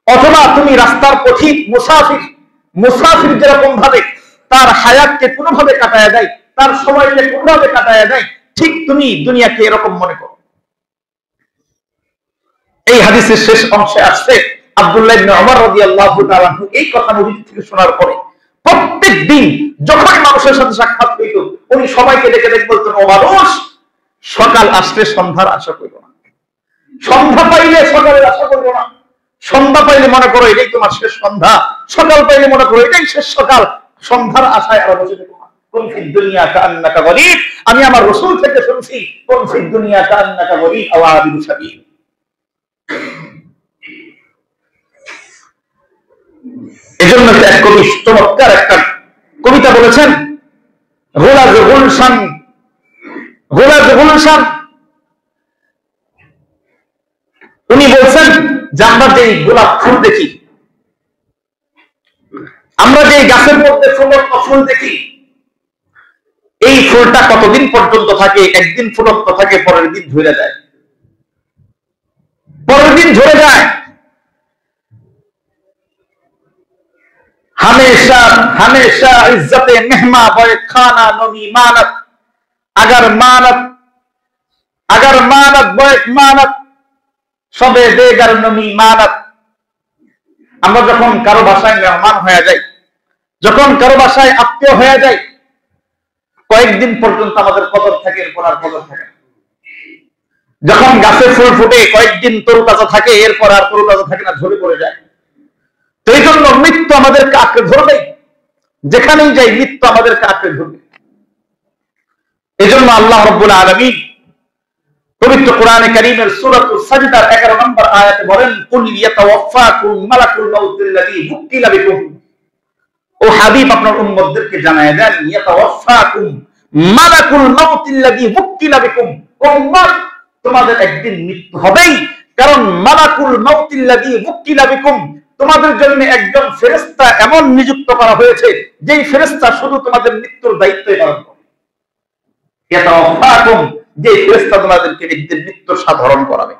Speaker 1: অথবা তুমি রাস্তার পথিক, মুসাফির। মুসাফির যেরকম ভাবে তার হায়াতকে কোনোভাবে কাটায় দেয়, তার সময়কে কোনোভাবে কাটায় দেয়, ঠিক তুমি দুনিয়াকে এরকম মনে করো। এই হাদিসের শেষ অংশে আসছে, আব্দুল্লাহ ইবনে ওমর রাদিয়াল্লাহু তাআলা এই কথা নবী থেকে শোনার পরে প্রত্যেক দিন যখন মানুষের সাথে সাক্ষাৎ হইত, উনি সবাইকে ডেকে ডেকে বলতেন, ও মানুষ, সকাল আসলে সন্ধ্যার আশা করো না, সন্ধ্যা পাইলে সকালের আশা করো না, সন্ধ্যা পাইলে মনে করো এটাই তোমার শেষ সন্ধ্যা, সকাল পাইলে মনে করো এটাই শেষ সকাল, সন্ধ্যার আশায় আর বসে দেখো না। কুন ফিদ দুনিয়া কাআন্নাকা গরীব, আমি আমার রাসূল থেকে শুনছি, কুন ফিদ দুনিয়া কাআন্নাকা গরীব আও আবিরু সাবিল। এজন্য এক কবি চমৎকার একটা কবিতা বলেছেন, গোলাজ গুলশান, গোলাজ গুলশান। উনি বলছেন যে আমরা যে গোলাপ ফুল দেখি, আমরা যে গাছের মধ্যে ফুল দেখি, এই ফুলটা কতদিন পর্যন্ত থাকে? একদিন ফুলন্ত থাকে, পরের দিন ঝরে যায়, পরের দিন ঝরে যায়। हमेशा हमेशा इज्जत मेहमा बड़े खाना नमी मानत, अगर मानत बड़े मानत सबे देगर नमी मानत। আমরা যখন কারো বাসায় মেহমান হয়ে যাই, যখন কারো বাসায় আত্মীয় হয়ে যাই, কয়েকদিন পর্যন্ত আমাদের কদর থাকে, এরপর আর কদর থাকে। যখন গাছে ফুল ফুটে কয়েকদিন তরুতাজা থাকে, এরপর আর তরুতাজা থাকে না, ঝরে পড়ে যায়। তো এই জন্য মৃত্যু আমাদেরকে আঁকড়ে ধরবে, যেখানেই যাই মৃত্যু আমাদেরকে আঁকড়ে ধরবে। এই জন্য আল্লাহ রাব্বুল আলামিন পবিত্র কোরআনে কারীমের সূরাতুস সাজদার 11 নম্বর আয়াতে বলেন, কুল ইয়াতাওয়াফাকুম মালাকুল মাউতিল্লাযী বুকিলা বিকুম। ও হাবিব, আপনার উম্মতদেরকে জানায় দেন, ইয়াতাওয়াফাকুম মালাকুল মাউতিল্লাযী বুকিলা বিকুম। ও উম্মত, তোমাদের একদিন মৃত্যু হবেই, কারণ মালাকুল মাউতিল্লাযী বুকিলা বিকুম, তোমাদের জন্য একজন ফেরেশতা এমন নিযুক্ত করা হয়েছে, যেই ফেরেশতা শুধু তোমাদের মৃত্যুর দায়িত্বই পালন করে। ইয়াতাওয়াফাকুম, যে ফেরেশতা তোমাদেরকে একদিন মৃত্যুর সাধারণ করাবে।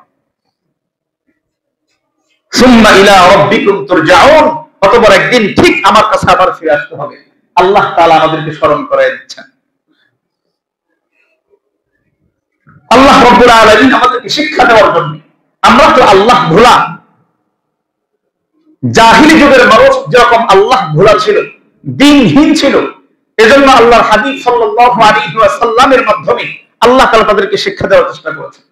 Speaker 1: সুম্মা ইলা রাব্বিকুম তুরজাউন, অতঃপর একদিন ঠিক আমার কাছে আবার ফিরে আসতে হবে। আল্লাহ তাআলা আমাদেরকে স্মরণ করায় দিচ্ছেন। আল্লাহ রাব্বুল আলামিন আমাদেরকে শিক্ষা দেওয়ার জন্য। আমরা তো আল্লাহ ভোলা, জাহিলি যুগের মানুষ যেরকম আল্লাহ ভোলা ছিল, দিনহীন ছিল, এজন্য আল্লাহর হাবিব সাল্লাল্লাহু আলাইহি ওয়াসাল্লামের মাধ্যমে আল্লাহ তাআলা তাদেরকে শিক্ষা দেওয়ার চেষ্টা করেছেন।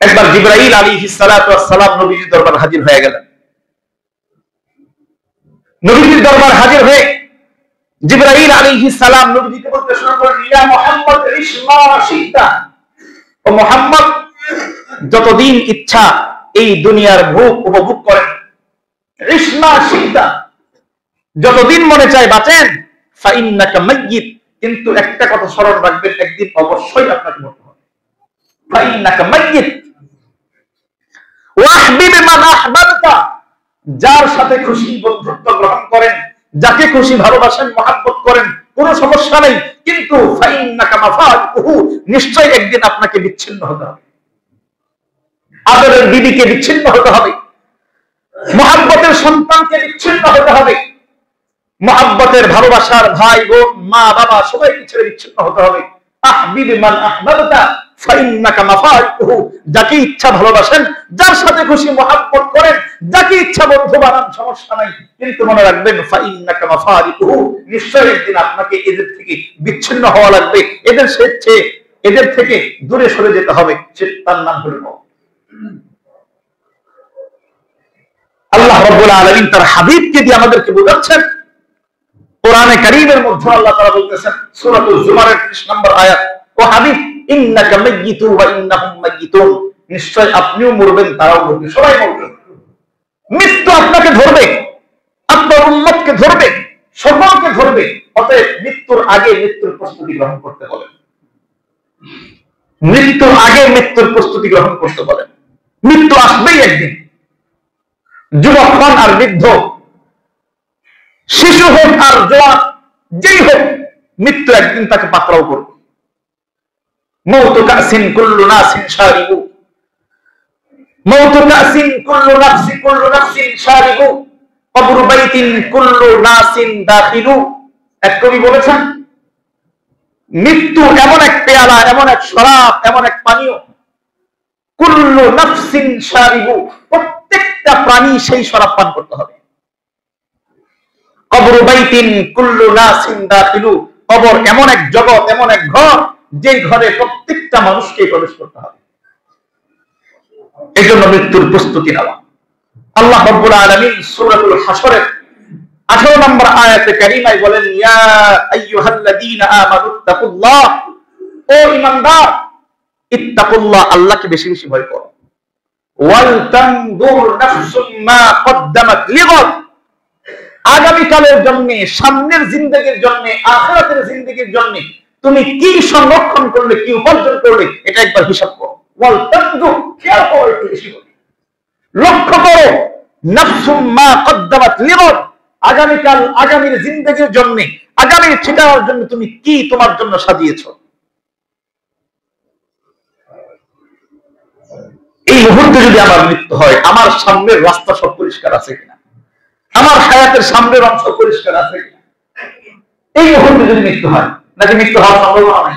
Speaker 1: একবার জিবরাইল আলাইহিস সালাতু ওয়াস সালাম নবীজির দরবারে হাজির হয়ে গেলেন। নবীজির দরবার হাজির হয়ে জিবরাইল আলাইহিস সালাম নবীজিকে বলতে শুরু করলেন, ইয়া মুহাম্মদ ইসমা শিতা, ও মুহাম্মদ যতদিন ইচ্ছা এই দুনিয়ার ভোগ উপভোগ করেন, ইসমা শিতা যতদিন মনে চায় বাঁচেন, ফাইন্নাকা মাইয়িত, কিন্তু একটা কথা স্মরণ রাখবেন, একদিন অবশ্যই আপনাকে মরতে হবে। ফাইন্নাকা মাইয়িত ওয়াহবিব মান আহবাবতা, যার সাথে খুশি বন্ধুত্ব গ্রহণ করেন, যাকে খুশি ভালোবাসেন, মহব্বত করেন, কোনো সমস্যা নেই, কিন্তু ফাইন্নাকা মাফাতুহু, নিশ্চয় একদিন আপনাকে বিচ্ছিন্ন হতে হবে। আদরের বিবিকে বিচ্ছিন্ন হতে হবে, মহব্বতের সন্তানকে বিচ্ছিন্ন হতে হবে, মহব্বতের ভালোবাসার ভাই বোন মা বাবা সবাইকে ছেড়ে বিচ্ছিন্ন হতে হবে। আহবিব মান আহবাবতা ফাইন্নাকা মাফাতুহু, যাকে ইচ্ছা ভালোবাসেন, যার সাথে খুশি মহব্বত করেন, যাকে ইচ্ছা বন্ধু বানান, সমস্যা নাই, কিন্তু মনে রাখবেন ফাইন্নাকা মাফাতুহু, নিশ্চয় একদিন আপনাকে এদের থেকে বিচ্ছিন্ন হওয়া লাগবে, এদের থেকে দূরে সরে যেতে হবে, তার নাম হলো মওত। আল্লাহ রাব্বুল আলামিন তার হাবিবকে দিয়ে আমাদেরকে বোঝাচ্ছেন। কোরআনে কারীমের মধ্যে আল্লাহ তাআলা বলতেছেন সূরাতুল জুমারের 30 নম্বর আয়াত, ও হাবিব ইন্নাকা মাইয়িতু ওয়া ইন্নাহুম মাইয়িতুন, নিশ্চয় আপনিও মরবেন, তারাও মরবে, সবাই মরবে। মৃত্যু আপনাকে ধরবে, আপনার উম্মতকে ধরবে, সকলকে ধরবে। অতএব মৃত্যুর আগে মৃত্যুর প্রস্তুতি গ্রহণ করতে বলেন, মৃত্যুর আগে মৃত্যুর প্রস্তুতি গ্রহণ করতে বলেন। মৃত্যু আসবেই একদিন, যুবক হন আর বৃদ্ধ, শিশু হোক আর জওয়ান, যেই হোক, মৃত্যু একদিন তাকে পাকড়াও করবে। মৌতু কাসিন কুল্লু নাসিন শারিবু, মৌতু কাসিন কুল্লু নাফসিন শারিবু, কবরু বাইতিন কুল্লু নাসিন দাখিলু। এক কবি বলেছেন, মৃত্যু এমন এক পেয়ালা, এমন এক শরাব, এমন এক পানীয়, কুল্লু নাফসিন শারিবু, প্রত্যেকটা প্রাণী সেই শরাব পান করতে হবে। কবরু বাইতিন কুল্লু নাসিন দাখিলু, কবর এমন এক জগৎ, এমন এক ঘর, যে ঘরে প্রত্যেকটা মানুষকে প্রবেশ করতে হবে। এই জন্য মৃত্যুর প্রস্তুতি নেওয়া। আল্লাহ রাব্বুল আলামিন সূরাতুল হাশরের 18 নম্বর আয়াতে কারিমায় বলেন, ইয়া আইয়ুহাল্লাযীনা আমানুত্তাকুল্লাহ, ও ঈমানদার, ইত্তাকুল্লাহ, আল্লাহকে বেশি বেশি ভয় করো। ওয়াল তানজুর নাফসুম মা কদ্দামাত লিগাদ, আগামীকালের জন্য, সামনের জিন্দেগির জন্য, আখিরাতের জিন্দেগির জন্য তুমি কি সংরক্ষণ করলে, কি উপার্জন করলে, এটা একবার হিসাব করো। ওয়াল তানজুর, খেয়াল করো, একটু বেশি করে লক্ষ্য করো। নাফসুম মা কদ্দামাত লিগাদ, আগামীকাল, আগামীর জিন্দেগির জন্য, আগামীর ঠিকানার জন্য তুমি কি তোমার জন্য সাজিয়েছো। এই মুহূর্তে যদি আমার মৃত্যু হয়, আমার সামনের রাস্তা সব পরিষ্কার আছে কিনা, আমার হায়াতের সামনের অংশ পরিষ্কার আছে কিনা, এই মুহূর্তে যদি মৃত্যু হয়, নাকি মৃত্যু হওয়ার সম্ভাবনা নাই।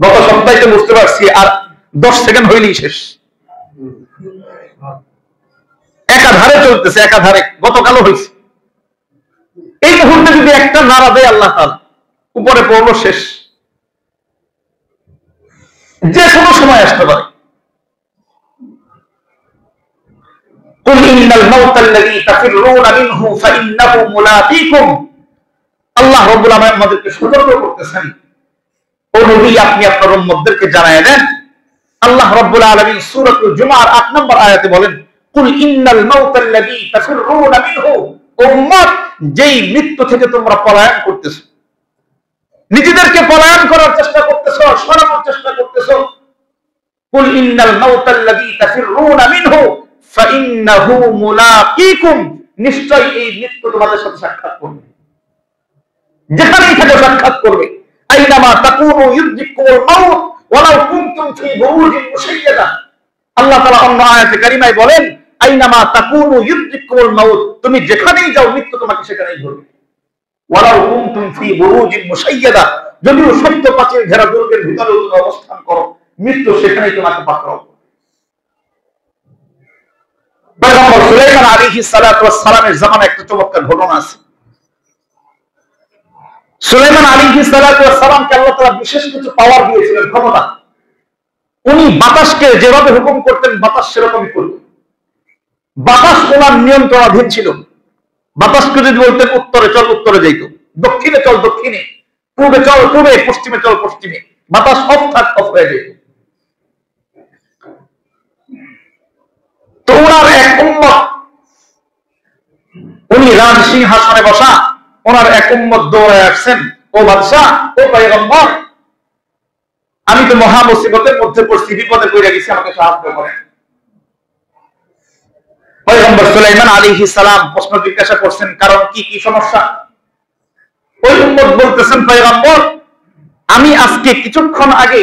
Speaker 1: গত সপ্তাহে তো বুঝতে পারছি, আর 10 সেকেন্ড হইলেই শেষ, একাধারে চলতেছে, একাধারে, গতকালও হয়েছে। এই মুহূর্তে যদি একটা নাড়া দেয় আল্লাহ তাআলা, উপরে পড়লো, শেষ। যে কোনো সময় আসতে পারে। কুল ইন্নাল মাউতাল্লাযী তাফিররুনা মিনহু ফাইন্নাহু মুলাকীকুম, আল্লাহ রাব্বুল আলামিন আমাদেরকে সতর্ক করতেছেন, ও নবী আপনি আপনার উম্মতদেরকে জানায় দেন। আল্লাহ রাব্বুল আলামিন সূরাতুল জুমার 8 নম্বর আয়াতে বলেন, কুল ইন্নাল মাউতাল্লাযী তাফিররুনা মিনহু, উম্মত, যেই মৃত্যু থেকে তোমরা পলায়ন করতেছো, নিজেদেরকে পলায়ন করার চেষ্টা করতেছো, সরানোর চেষ্টা করতেছো, কুল ইন্নাল মাউতাল্লাযী তাফিররুনা মিনহু ফাইন্নাহু মুলাকীকুম, নিশ্চয় এই মৃত্যু তোমাদের সাথে সাক্ষাৎ করবে, যেখানেই থাকো সাক্ষাৎ করবে। আইনামা তাকুনু ইউদরিকুমুল মাউত ওয়ালাউ কুনতুম ফি বুরুজিন মুশাইয়াদা, আল্লাহ তাআলা অন্য আয়াতে কারিমায় বলেন, আইনামা তাকুনু ইউদরিকুমুল মাউত, তুমি যেখানেই যাও মৃত্যু তোমাকে সেখানেই ধরবে। ওয়ালাউ কুনতুম ফি বুরুজিন মুশাইয়াদা, যদিও সত্য প্রাচীর ঘেরা দুর্গের ভিতরে তুমি অবস্থান করো, মৃত্যু সেখানেই তোমাকে পাকড়াও। পয়গম্বর সুলাইমান আলাইহিস সালাতু ওয়াস সালামের জামানায় একটা চমৎকার ঘটনা আছে। সুলাইমান আলাইহিস সালাতু ওয়াস সালামকে আল্লাহ তাআলা বিশেষ কিছু পাওয়ার দিয়েছিলেন, ক্ষমতা। উনি বাতাসকে যেভাবে হুকুম করতেন বাতাস সেরকমই করত। বাতাস ওনার নিয়ন্ত্রণাধীন ছিল। বাতাসকে যদি বলতেন উত্তরে চল উত্তরে যাইত, দক্ষিণে চল দক্ষিণে, পূর্বে চল পূর্বে, পশ্চিমে চল পশ্চিমে, বাতাস অফ থাক অফ হয়ে যেত। তো ওনার এক উম্মত, উনি রাজ সিংহাসনে বসা, ওনার এক উম্মত দৌড়ায় আসছেন, ও বাদশাহ, ও পয়গম্বর, আমি তো মহা মুসিবতের মধ্যে পড়ছি, বিপদে পড়ে গেছি, আমাকে সাহায্য করেন। পয়গম্বর সুলাইমান আলাইহিস সালাম প্রশ্ন জিজ্ঞাসা করছেন, কারণ কি কি সমস্যা? ওই উম্মত বলতেছেন, পয়গম্বর, আমি আজকে কিছুক্ষণ আগে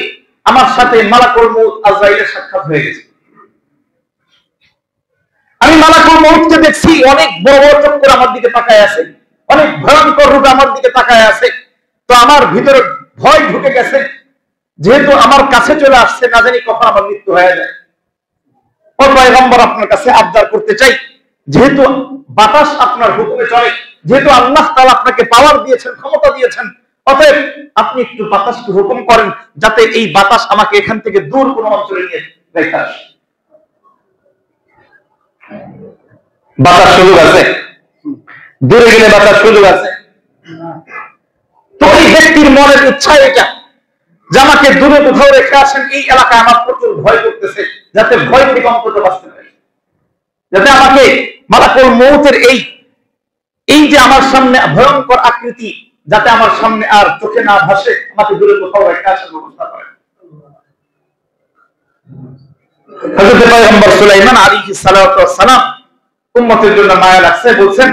Speaker 1: আমার সাথে মালাকুল মউত আজরাইলের সাক্ষাৎ হয়ে গেছে। আমি মালাকুল মউতকে দেখছি, অনেক বড় বড় চোখ করে আমার দিকে তাকায় আছে, অনেক ভয়ঙ্কর রূপে আমার দিকে তাকায় আছে। তো আমার ভিতরে ভয় ঢুকে গেছে, যেহেতু আমার কাছে চলে আসছে, না জানি কখন আমার মৃত্যু হয়ে যায়। ও পয়গম্বর, আপনার কাছে আবদার করতে চাই, যেহেতু বাতাস আপনার হুকুমে চলে, যেহেতু আল্লাহ তাআলা আপনাকে পাওয়ার দিয়েছেন, ক্ষমতা দিয়েছেন, অতএব আপনি একটু বাতাসকে হুকুম করেন যাতে এই বাতাস আমাকে এখান থেকে দূর কোনো অঞ্চলে নিয়ে রেখে আসে। বাতাস সুযোগ আছে, দূরে গেলে বাতাস সুযোগ আছে। তো এই ব্যক্তির মনের ইচ্ছা এটা যে আমাকে দূরে কোথাও রেখে আসেন, এই এলাকায় আমার প্রচুর ভয় করতেছে, যাতে ভয় থেকে অন্তত বাঁচতে পারি, যাতে আমাকে মালাকুল মউতের এই যে আমার সামনে ভয়ঙ্কর আকৃতি, যাতে আমার সামনে আর চোখে না ভাসে, আমাকে দূরে কোথাও রেখে আসার ব্যবস্থা করেন। হযরত পয়গম্বর সুলাইমান আলাইহিস সালাতু ওয়াস সালাম উম্মতের জন্য মায়া রাখছে, বলছেন,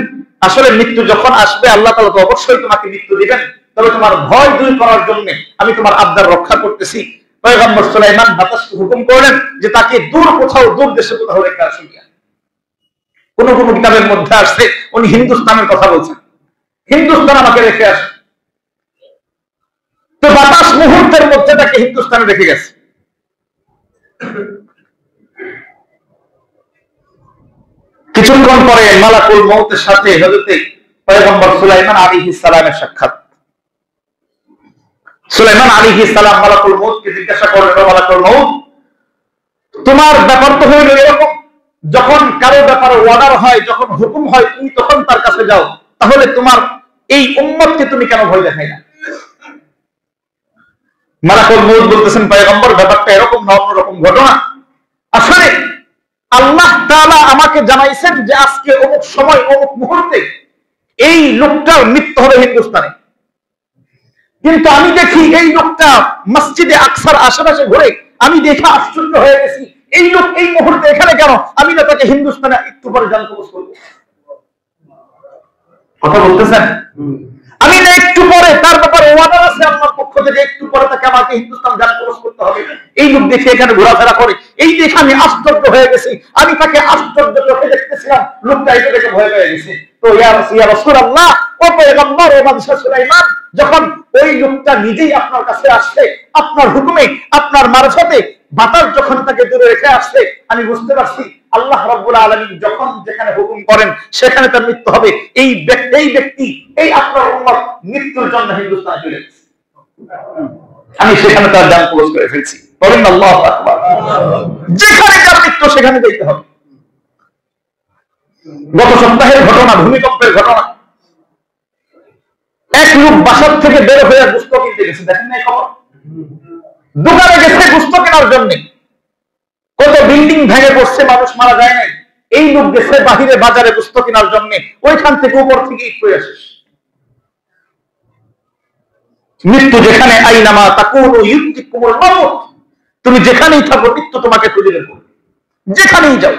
Speaker 1: আসলে মৃত্যু যখন আসবে আল্লাহ তাআলা তো অবশ্যই তোমাকে মৃত্যু দিবেন, তবে তোমার ভয় দূর করার জন্য আমি তোমার আবদার রক্ষা করতেছি। পয়গম্বর সুলাইমান বাতাসকে হুকুম করলেন যে তাকে দূর কোথাও, দূর দেশে কোথাও রেখে আসুন। কোন কোন কিতাবের মধ্যে আসছে উনি হিন্দুস্তানের কথা বলছেন, হিন্দুস্তান আমাকে রেখে আসে। তো বাতাস মুহূর্তের মধ্যে তাকে হিন্দুস্তানে রেখে গেছে। কিছুক্ষণ পরে মালাকুল মউতের সাথে হযরত পয়গম্বর সুলাইমান আলাইহিস সালামের সাক্ষাৎ। সুলাইমান আলাইহিস সালাম মালাকুল মউতকে জিজ্ঞাসা করলেন, মালাকুল মউত, তোমার ব্যাপার তো হইল এরকম, যখন কারো ব্যাপারে অর্ডার হয়, যখন হুকুম হয়, তুমি তখন তার কাছে যাও, তাহলে তোমার এই উম্মতকে তুমি কেন ভয় দেখাই না? মালাকুল মউত বলতেছেন, পয়গম্বর, ব্যাপারটা এরকম না, অন্যরকম ঘটনা। আসলে আল্লাহ তাআলা আমাকে জানাইছেন যে আজকে অমুক সময় অমুক মুহূর্তে এই লোকটার মৃত্যু হবে হিন্দুস্তানে, কিন্তু আমি দেখি এই লোকটা মসজিদে আকসার আশেপাশে ঘুরে, আমি দেখে আশ্চর্য হয়ে গেছি, এই লোক এই মুহূর্তে এখানে কেন? আমি না তাকে হিন্দুস্তানে একটু পরে জান কবজ করবো। কথা বলতেছেন? আমি না একটু পরে, তার ব্যাপারে ওয়াদা আছে আমার পক্ষ থেকে, একটু পরে তাকে আমাকে হিন্দুস্তান জান কবজ করতে হবে। এই লোক দেখে এখানে ঘোরাফেরা করে, এই দেখে আমি আশ্চর্য হয়ে গেছি, আমি তাকে আশ্চর্য চোখে দেখতেছিলাম, লোকটা এটা দেখে ভয় পেয়ে গেছে। তো ইয়া রাসূলুল্লাহ, ও পয়গম্বর, ও বাদশা সুলাইমান, যখন ওই লোকটা নিজেই আপনার কাছে আসছে, আপনার হুকুমে, আপনার মারফতে বাতাস যখন তাকে দূরে রেখে আসছে, আমি বুঝতে পারছি আল্লাহ রাব্বুল আলামিন যখন যেখানে হুকুম করেন সেখানে তার মৃত্যু হবে। এই ব্যক্তি, এই আপনার উম্মত মৃত্যুর জন্য হিন্দুস্তানে চলে গেছে, আমি সেখানে তার জান কবজ করে ফেলছি। বলেন আল্লাহু আকবার। যেখানে তার মৃত্যু সেখানে যেতে হবে। গত সপ্তাহের ঘটনা, ভূমিকম্পের ঘটনা। এক লোক বাসার থেকে বের হয়ে গোশত কিনতে গেছে, দেখেন না খবর? দোকানে গেছে গোশত কেনার জন্য, কত বিল্ডিং ভেঙে পড়ছে, মানুষ মারা যায় নাই, এই লোক গেছে বাহিরে বাজারে গোশত কেনার জন্য, ওইখান থেকে উপর থেকে ইট পড়ে আসে। মৃত্যু যেখানে, আইনামা তাকুনু ইউতিকুমুল মাউত, তুমি যেখানেই থাকো মৃত্যু তোমাকে খুঁজে বের করবে, যেখানেই যাও।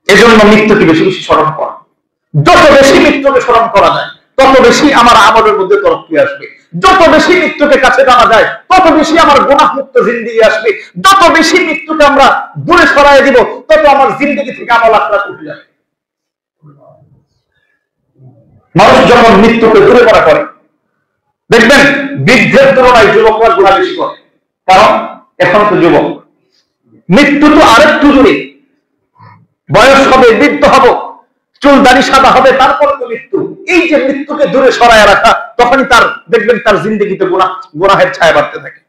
Speaker 1: এজন্য মৃত্যুকে বেশি বেশি স্মরণ করা, যত বেশি মৃত্যুকে স্মরণ করা যায় তত বেশি আমার আমলের মধ্যে তরক্কি আসবে, যত বেশি মৃত্যুকে কাছে টানা যায় তত বেশি আমার গুনাহ মুক্ত জিন্দেগি আসবে, যত বেশি মৃত্যুকে আমরা দূরে সরাই দিব তত আমার জিন্দেগি থেকে আমল আখরাত উঠে যাবে। মানুষ যখন মৃত্যুকে দূরে করা করে, দেখবেন বৃদ্ধের তুলনায় যুবকরা গুনাহ বেশি করে, কারণ এখন তো যুবক। মৃত্যু তো আরেকটু দূরে, বয়স হবে, বৃদ্ধ হব, চুল দাড়ি সাদা হবে, তারপরে তো মৃত্যু। এই যে মৃত্যুকে দূরে সরায় রাখা, তখনই তার দেখবেন তার জিন্দগিতে গুনাহের ছায়া বাড়তে থাকে।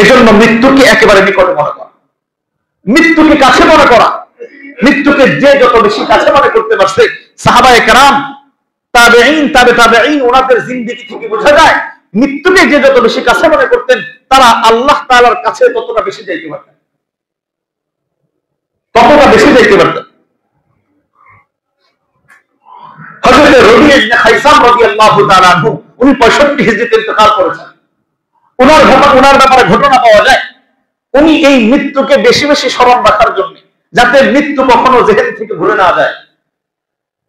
Speaker 1: এজন্য মৃত্যুকে একেবারে নিকটে মনে করা, মৃত্যুকে কাছে মনে করা, মৃত্যুকে যে যত বেশি কাছে মনে করতে পারছে, সাহাবায়ে কেরাম, তাবেঈন, তাবেঈন, ওনাদের জিন্দেগি থেকে বোঝা যায় মৃত্যুকে যে যত বেশি কাছে মনে করতেন, তারা আল্লাহ তাআলার কাছে ততটা বেশি যাইতে পারতেন, ততটা বেশি যাইতে পারতেন। হযরত রবি ইবনে খাইসাম রাদিয়াল্লাহু তাআলা আনহু, উনি 65 হিজরিতে ইন্তেকাল করেছেন। ওনার ব্যাপারে ঘটনা পাওয়া যায়, উনি এই মৃত্যুকে বেশি বেশি স্মরণ রাখার জন্য, যাতে মৃত্যু কখনো জেহেন থেকে ঘুরে না যায়,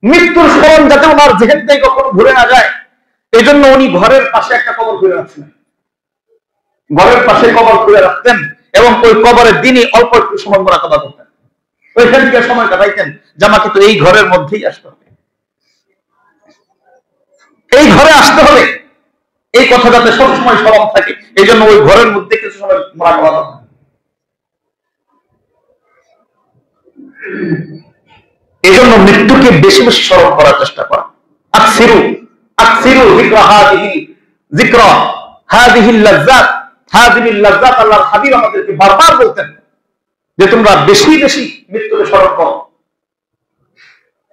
Speaker 1: মৃত্যুর স্মরণ যাতে ওনার জেহেন থেকে কখনো ঘুরে না যায়, এই জন্য উনি ঘরের পাশে একটা কবর খুঁড়ে রাখছিলেন, ঘরের পাশে কবর খুঁড়ে রাখতেন, এবং ওই কবরের দিনই অল্প একটু সময় মোরাকাবা করতেন, ওইখান থেকে সময় কাটাইতেন যে আমাকে তো এই ঘরের মধ্যেই আসতে হবে, এই ঘরে আসতে হবে, এই কথা যাতে সবসময় স্মরণ থাকে, এই জন্য ওই ঘরের মধ্যে কিছু সময় মোরাকাবা করতেন। এই জন্য মৃত্যুকে বেশি বেশি স্মরণ করার চেষ্টা করা। আকসিরু আকসিরু যিকরা হাযিহিল লাযযাত, হাযিহিল লাযযাত, আল্লাহর হাবিব আমাদেরকে বারবার বলতেন যে তোমরা বেশি বেশি মৃত্যুকে স্মরণ করো।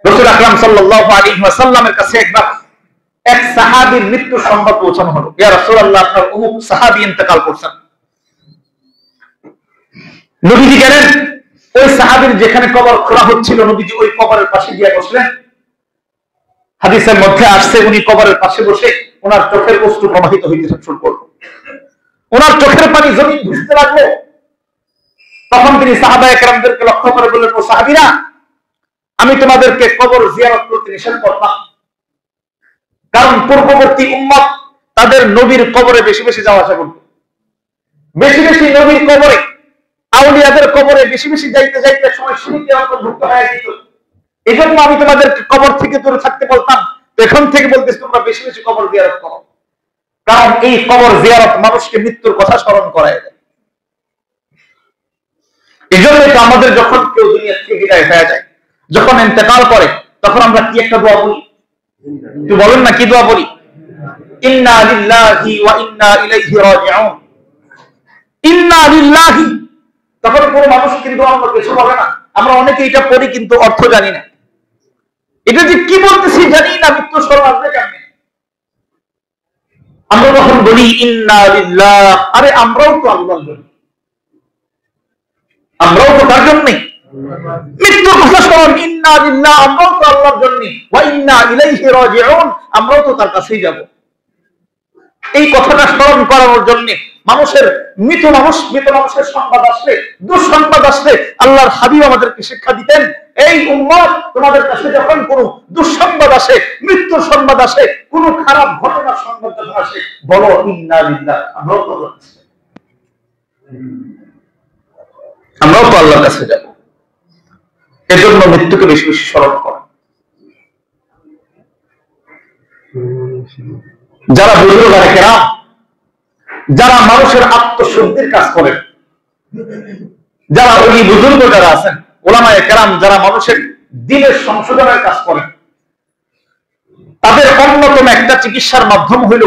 Speaker 1: রাসূল আকরাম সাল্লাল্লাহু আলাইহি ওয়াসাল্লামের কাছে একবার এক সাহাবীর মৃত্যুর সংবাদ পৌঁছানো হলো, ইয়া রাসূলুল্লাহ, আপনার অমুক সাহাবী ইন্তেকাল করছেন। নবীজি গেলেন, ওই সাহাবীর যেখানে কবর খোঁড়া হচ্ছিল, নবীজি ওই কবরের পাশে গিয়ে বসলেন। হাদিসের মধ্যে আসছে, উনি কবরের পাশে বসে ওনার চোখের অশ্রু প্রবাহিত হইতে শুরু করলো, ওনার চোখের পানি জমিন ভিজতে লাগলো। তখন তিনি সাহাবায়ে কেরামদেরকে লক্ষ্য করে বললেন, ও সাহাবীরা, আমি তোমাদেরকে কবর জিয়ারত করতে নিষেধ করলাম, কারণ পূর্ববর্তী উম্মত তাদের নবীর কবরে বেশি বেশি যাওয়া আসা করত, বেশি বেশি নবীর কবরে, আউলিয়াদের কবরে বেশি বেশি যাইতে যাইতে সময় শিরকে অন্তর্ভুক্ত হয়ে যেত। এই জন্য আমি তোমাদেরকে কবর থেকে দূরে থাকতে বলতাম, এখন থেকে বলতেছি তোমরা বেশি বেশি কবর জিয়ারত করো, কারণ এই কবর জিয়ারত মানুষকে মৃত্যুর কথা স্মরণ করায় দেয়। এই জন্য তো আমাদের যখন কেউ দুনিয়া থেকে বিদায় হয়ে যায়, যখন ইন্তেকাল করে, তখন আমরা কি একটা দোয়া বলি? একটু বলেন না, কি দোয়া বলি? ইন্না লিল্লাহি ওয়া ইন্না ইলাইহি রাজিউন, ইন্না লিল্লাহি। তখন কোনো মানুষ কিন্তু অন্য কিছু বলে না, আমরা অনেকে এটা পড়ি কিন্তু অর্থ জানি না, এটা যে কি বলতেছি জানি না, মৃত্যু স্মরণ আসবে কেমনে? আমরা তখন বলি ইন্না লিল্লাহ, আরে আমরাও তো আল্লাহর জন্য, আমরাও তো তার জন্য মৃত্যুর কথা স্মরণ, ইন্না লিল্লাহ, আমরাও তো আল্লাহর জন্য, ওয়া ইন্না ইলাইহি রাজিউন, আমরাও তো তার কাছেই যাব। এই কথাটা স্মরণ করানোর জন্য মানুষের মৃত মানুষের সংবাদ আসলে, দুঃসংবাদ আসলে, আল্লাহর হাবিব আমাদেরকে শিক্ষা দিতেন, এই উম্মত, তোমাদের কাছে যখন কোনো দুঃসংবাদ আসে, মৃত্যুর সংবাদ আসে, কোনো খারাপ ঘটনার সংবাদ যখন আসে, বলো ইন্না লিল্লাহ, আমরাও তো আল্লাহর কাছে যাব। এজন্য মৃত্যুকে বেশি বেশি স্মরণ করা। যারা বুজুর্গানে কেরাম, যারা মানুষের আত্মশুদ্ধির কাজ করেন, যারা ওই বুজুর্গ যারা আছেন, ওলামায়ে কেরাম, যারা মানুষের দিনের সংশোধনের কাজ করেন, তাদের অন্যতম একটা চিকিৎসার মাধ্যম হইল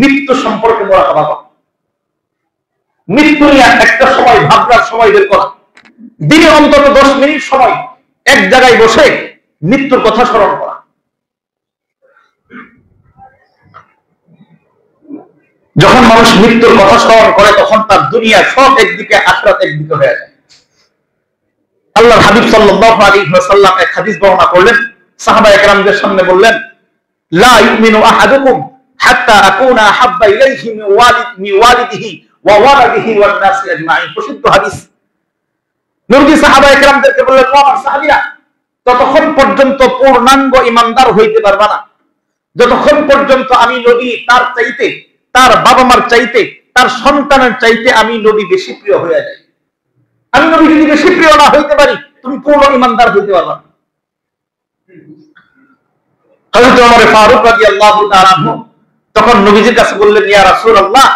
Speaker 1: মৃত্যু সম্পর্কে মোরাকাবা করা, মৃত্যু নিয়ে একটা সময় ভাবনার সময় বের করা, দিনে অন্তত 10 মিনিট সময় এক জায়গায় বসে মৃত্যুর কথা স্মরণ করা। যখন মানুষ মৃত্যুর কথা স্মরণ করে, তখন তার দুনিয়া সব একদিকে, আখিরাত একদিকে হয়ে যায়। আল্লাহর হাবিব সাল্লাল্লাহু আলাইহি ওয়াসাল্লাম এক হাদিস বর্ণনা করলেন, সাহাবায়ে কেরামদের সামনে বললেন, লা ইউমিনু আহাদুকুম হাত্তা আকুনা আহাব্বা ইলাইহি মিন ওয়ালিদিহি ওয়া ওয়ালাদিহি ওয়ান নাসি আজমাইন। প্রসিদ্ধ হাদিস। নবী সাহাবায়ে কেরামদেরকে বললেন, ও আমার সাহাবীরা, ততক্ষণ পর্যন্ত পূর্ণাঙ্গ ঈমানদার হইতে পারবা না যতক্ষণ পর্যন্ত আমি নবী তার চাইতে, তার বাবা মার চাইতে, তার সন্তানের চাইতে আমি নবী বেশি প্রিয় হয়ে যাই। আমি নবী যদি বেশি প্রিয় না হইতে পারি, তুমি পূর্ণ ঈমানদার হইতে পারবা না। হযরত ওমর ফারুক রাদিয়াল্লাহু তাআলা আনহু তখন নবীজির কাছে বললেন, ইয়া রাসূলুল্লাহ,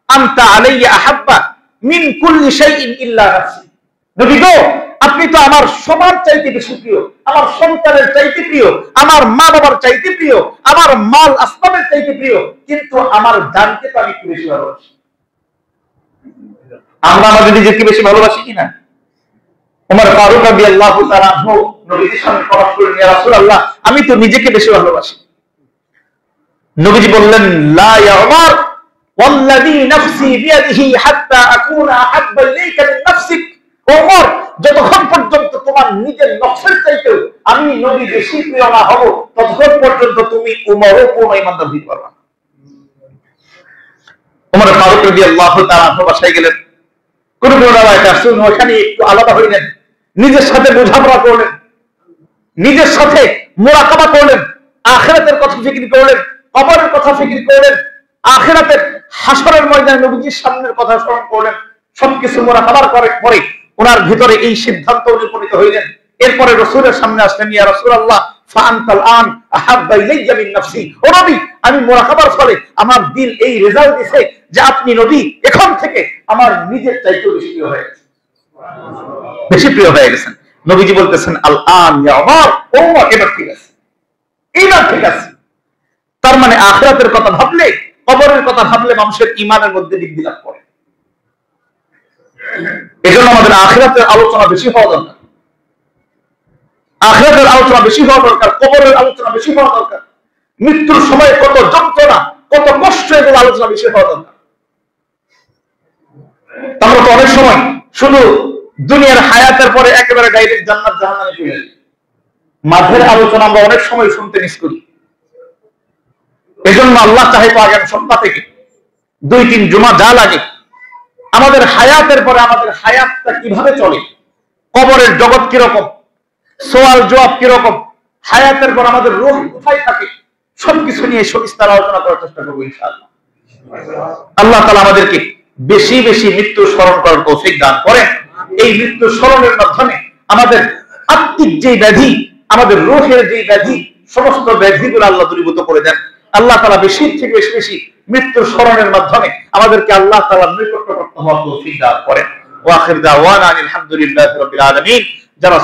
Speaker 1: আনতা আলাইয়া আহাব্বা মিন কুল্লি শাইইন ইল্লা নাফসি। নবী গো, আপনি তো আমার সবার চাইতে বেশি প্রিয়, আমার সন্তানের চাইতে প্রিয়, আমার মা বাবার চাইতে প্রিয়, আমার মাল আসবাবের চাইতে প্রিয়, কিন্তু আমার জানকে তো আমি একটু বেশি ভালোবাসি। আমরা আমাদের নিজেকে বেশি ভালোবাসি কিনা? ওমর ফারুক রাদিয়াল্লাহু তাআলা আনহু নবীজির সামনে প্রকাশ করলেন, ইয়া রাসূলুল্লাহ, আমি তো নিজেকে বেশি ভালোবাসি। নবীজি বললেন, লা ইয়া ওমর, ওয়াল্লাযী নাফসি বিয়াদিহি হাত্তা আকুনা আহাব্বা ইলাইকা মিন নাফসিক। ওমর, যতক্ষণ পর্যন্ত তোমার নিজের নফসের চাইতেও আমি নবী বেশি প্রিয় না হব, ততক্ষণ পর্যন্ত তুমি উমরও পূর্ণ ঈমানদার হতে পারবে না। ওমর ফারুক রাদিয়াল্লাহু তাআলা আনহু বাসায় গেলেন। কোন কোন রাওয়ায়াতে আসছে ওখানে একটু আলাদা হইলেন, নিজের সাথে বোঝাপড়া করলেন, নিজের সাথে মুরাকাবা করলেন, আখিরাতের কথা ফিকির করলেন, কবরের কথা ফিকির করলেন, আখিরাতের হাসরের ময়দানে নবীজির সামনের কথা স্মরণ করলেন। সবকিছু মুরাকাবার করার পরে ওনার ভিতরে এই সিদ্ধান্ত উপনীত হইলেন। এরপরে রাসূলের সামনে আসলেন, ইয়া রাসূলুল্লাহ, ফাআনতাল আন আহাব্বা ইলাইয়া মিন নাফসি। ও নবী, আমি মুরাকাবার ফলে আমার দিল এই রেজাল্ট দিয়েছে যে আপনি নবী এখন থেকে আমার নিজের চাইতেও বেশি প্রিয় হয়ে গেছেন, বেশি প্রিয় হয়ে গেছেন। নবীজি বলতেছেন, আল আন ইয়া ওমর, ওমর এবার ঠিক আছে, এইবার ঠিক আছে। তার মানে আখিরাতের কথা ভাবলে, কবরের কথা ভাবলে মানুষের ঈমানের মধ্যে বৃদ্ধি লাভ করে। এজন্য আমাদের আখিরাতের আলোচনা বেশি হওয়া দরকার, আখিরাতের আলোচনা বেশি হওয়া দরকার, কবরের আলোচনা বেশি হওয়া দরকার, মৃত্যুর সময় কত যন্ত্রণা, কত কষ্ট, এগুলো আলোচনা বেশি হওয়া দরকার। আমরা তো অনেক সময় শুধু দুনিয়ার হায়াতের পরে একেবারে ডাইরেক্ট জান্নাত জাহান্নামে চলে যাই। মাঝের আলোচনা আমরা অনেক সময় শুনতে মিস করি। এজন্য আল্লাহ চাহে তো আগামী সপ্তাহ থেকে 2-3 জুমা যা লাগে আমাদের হায়াতের পরে আমাদের হায়াতটা কিভাবে চলে, কবরের জগৎ কিরকম, সওয়াল জবাব কিরকম, হায়াতের পর আমাদের রূহ কোথায় থাকে, সবকিছু নিয়ে সবিস্তার আলোচনা করার চেষ্টা করবো ইনশাআল্লাহ। আল্লাহ তাআলা আমাদেরকে বেশি বেশি মৃত্যু স্মরণ করার তৌফিক দান করেন। এই মৃত্যু স্মরণের মাধ্যমে আমাদের আত্মিক যে ব্যাধি, আমাদের রূহের যে ব্যাধি, সমস্ত ব্যাধিগুলো আল্লাহ দূরীভূত করে দেন। আল্লাহ তাআলা বেশি থেকে বেশি বেশি মৃত্যুর স্মরণের মাধ্যমে আমাদেরকে আল্লাহ তাআলার নিকটবর্তী হওয়ার তৌফিক দান করেন। ওয়া আখির দাওয়ানা আলহামদুলিল্লাহি রাব্বিল আলামিন। যারা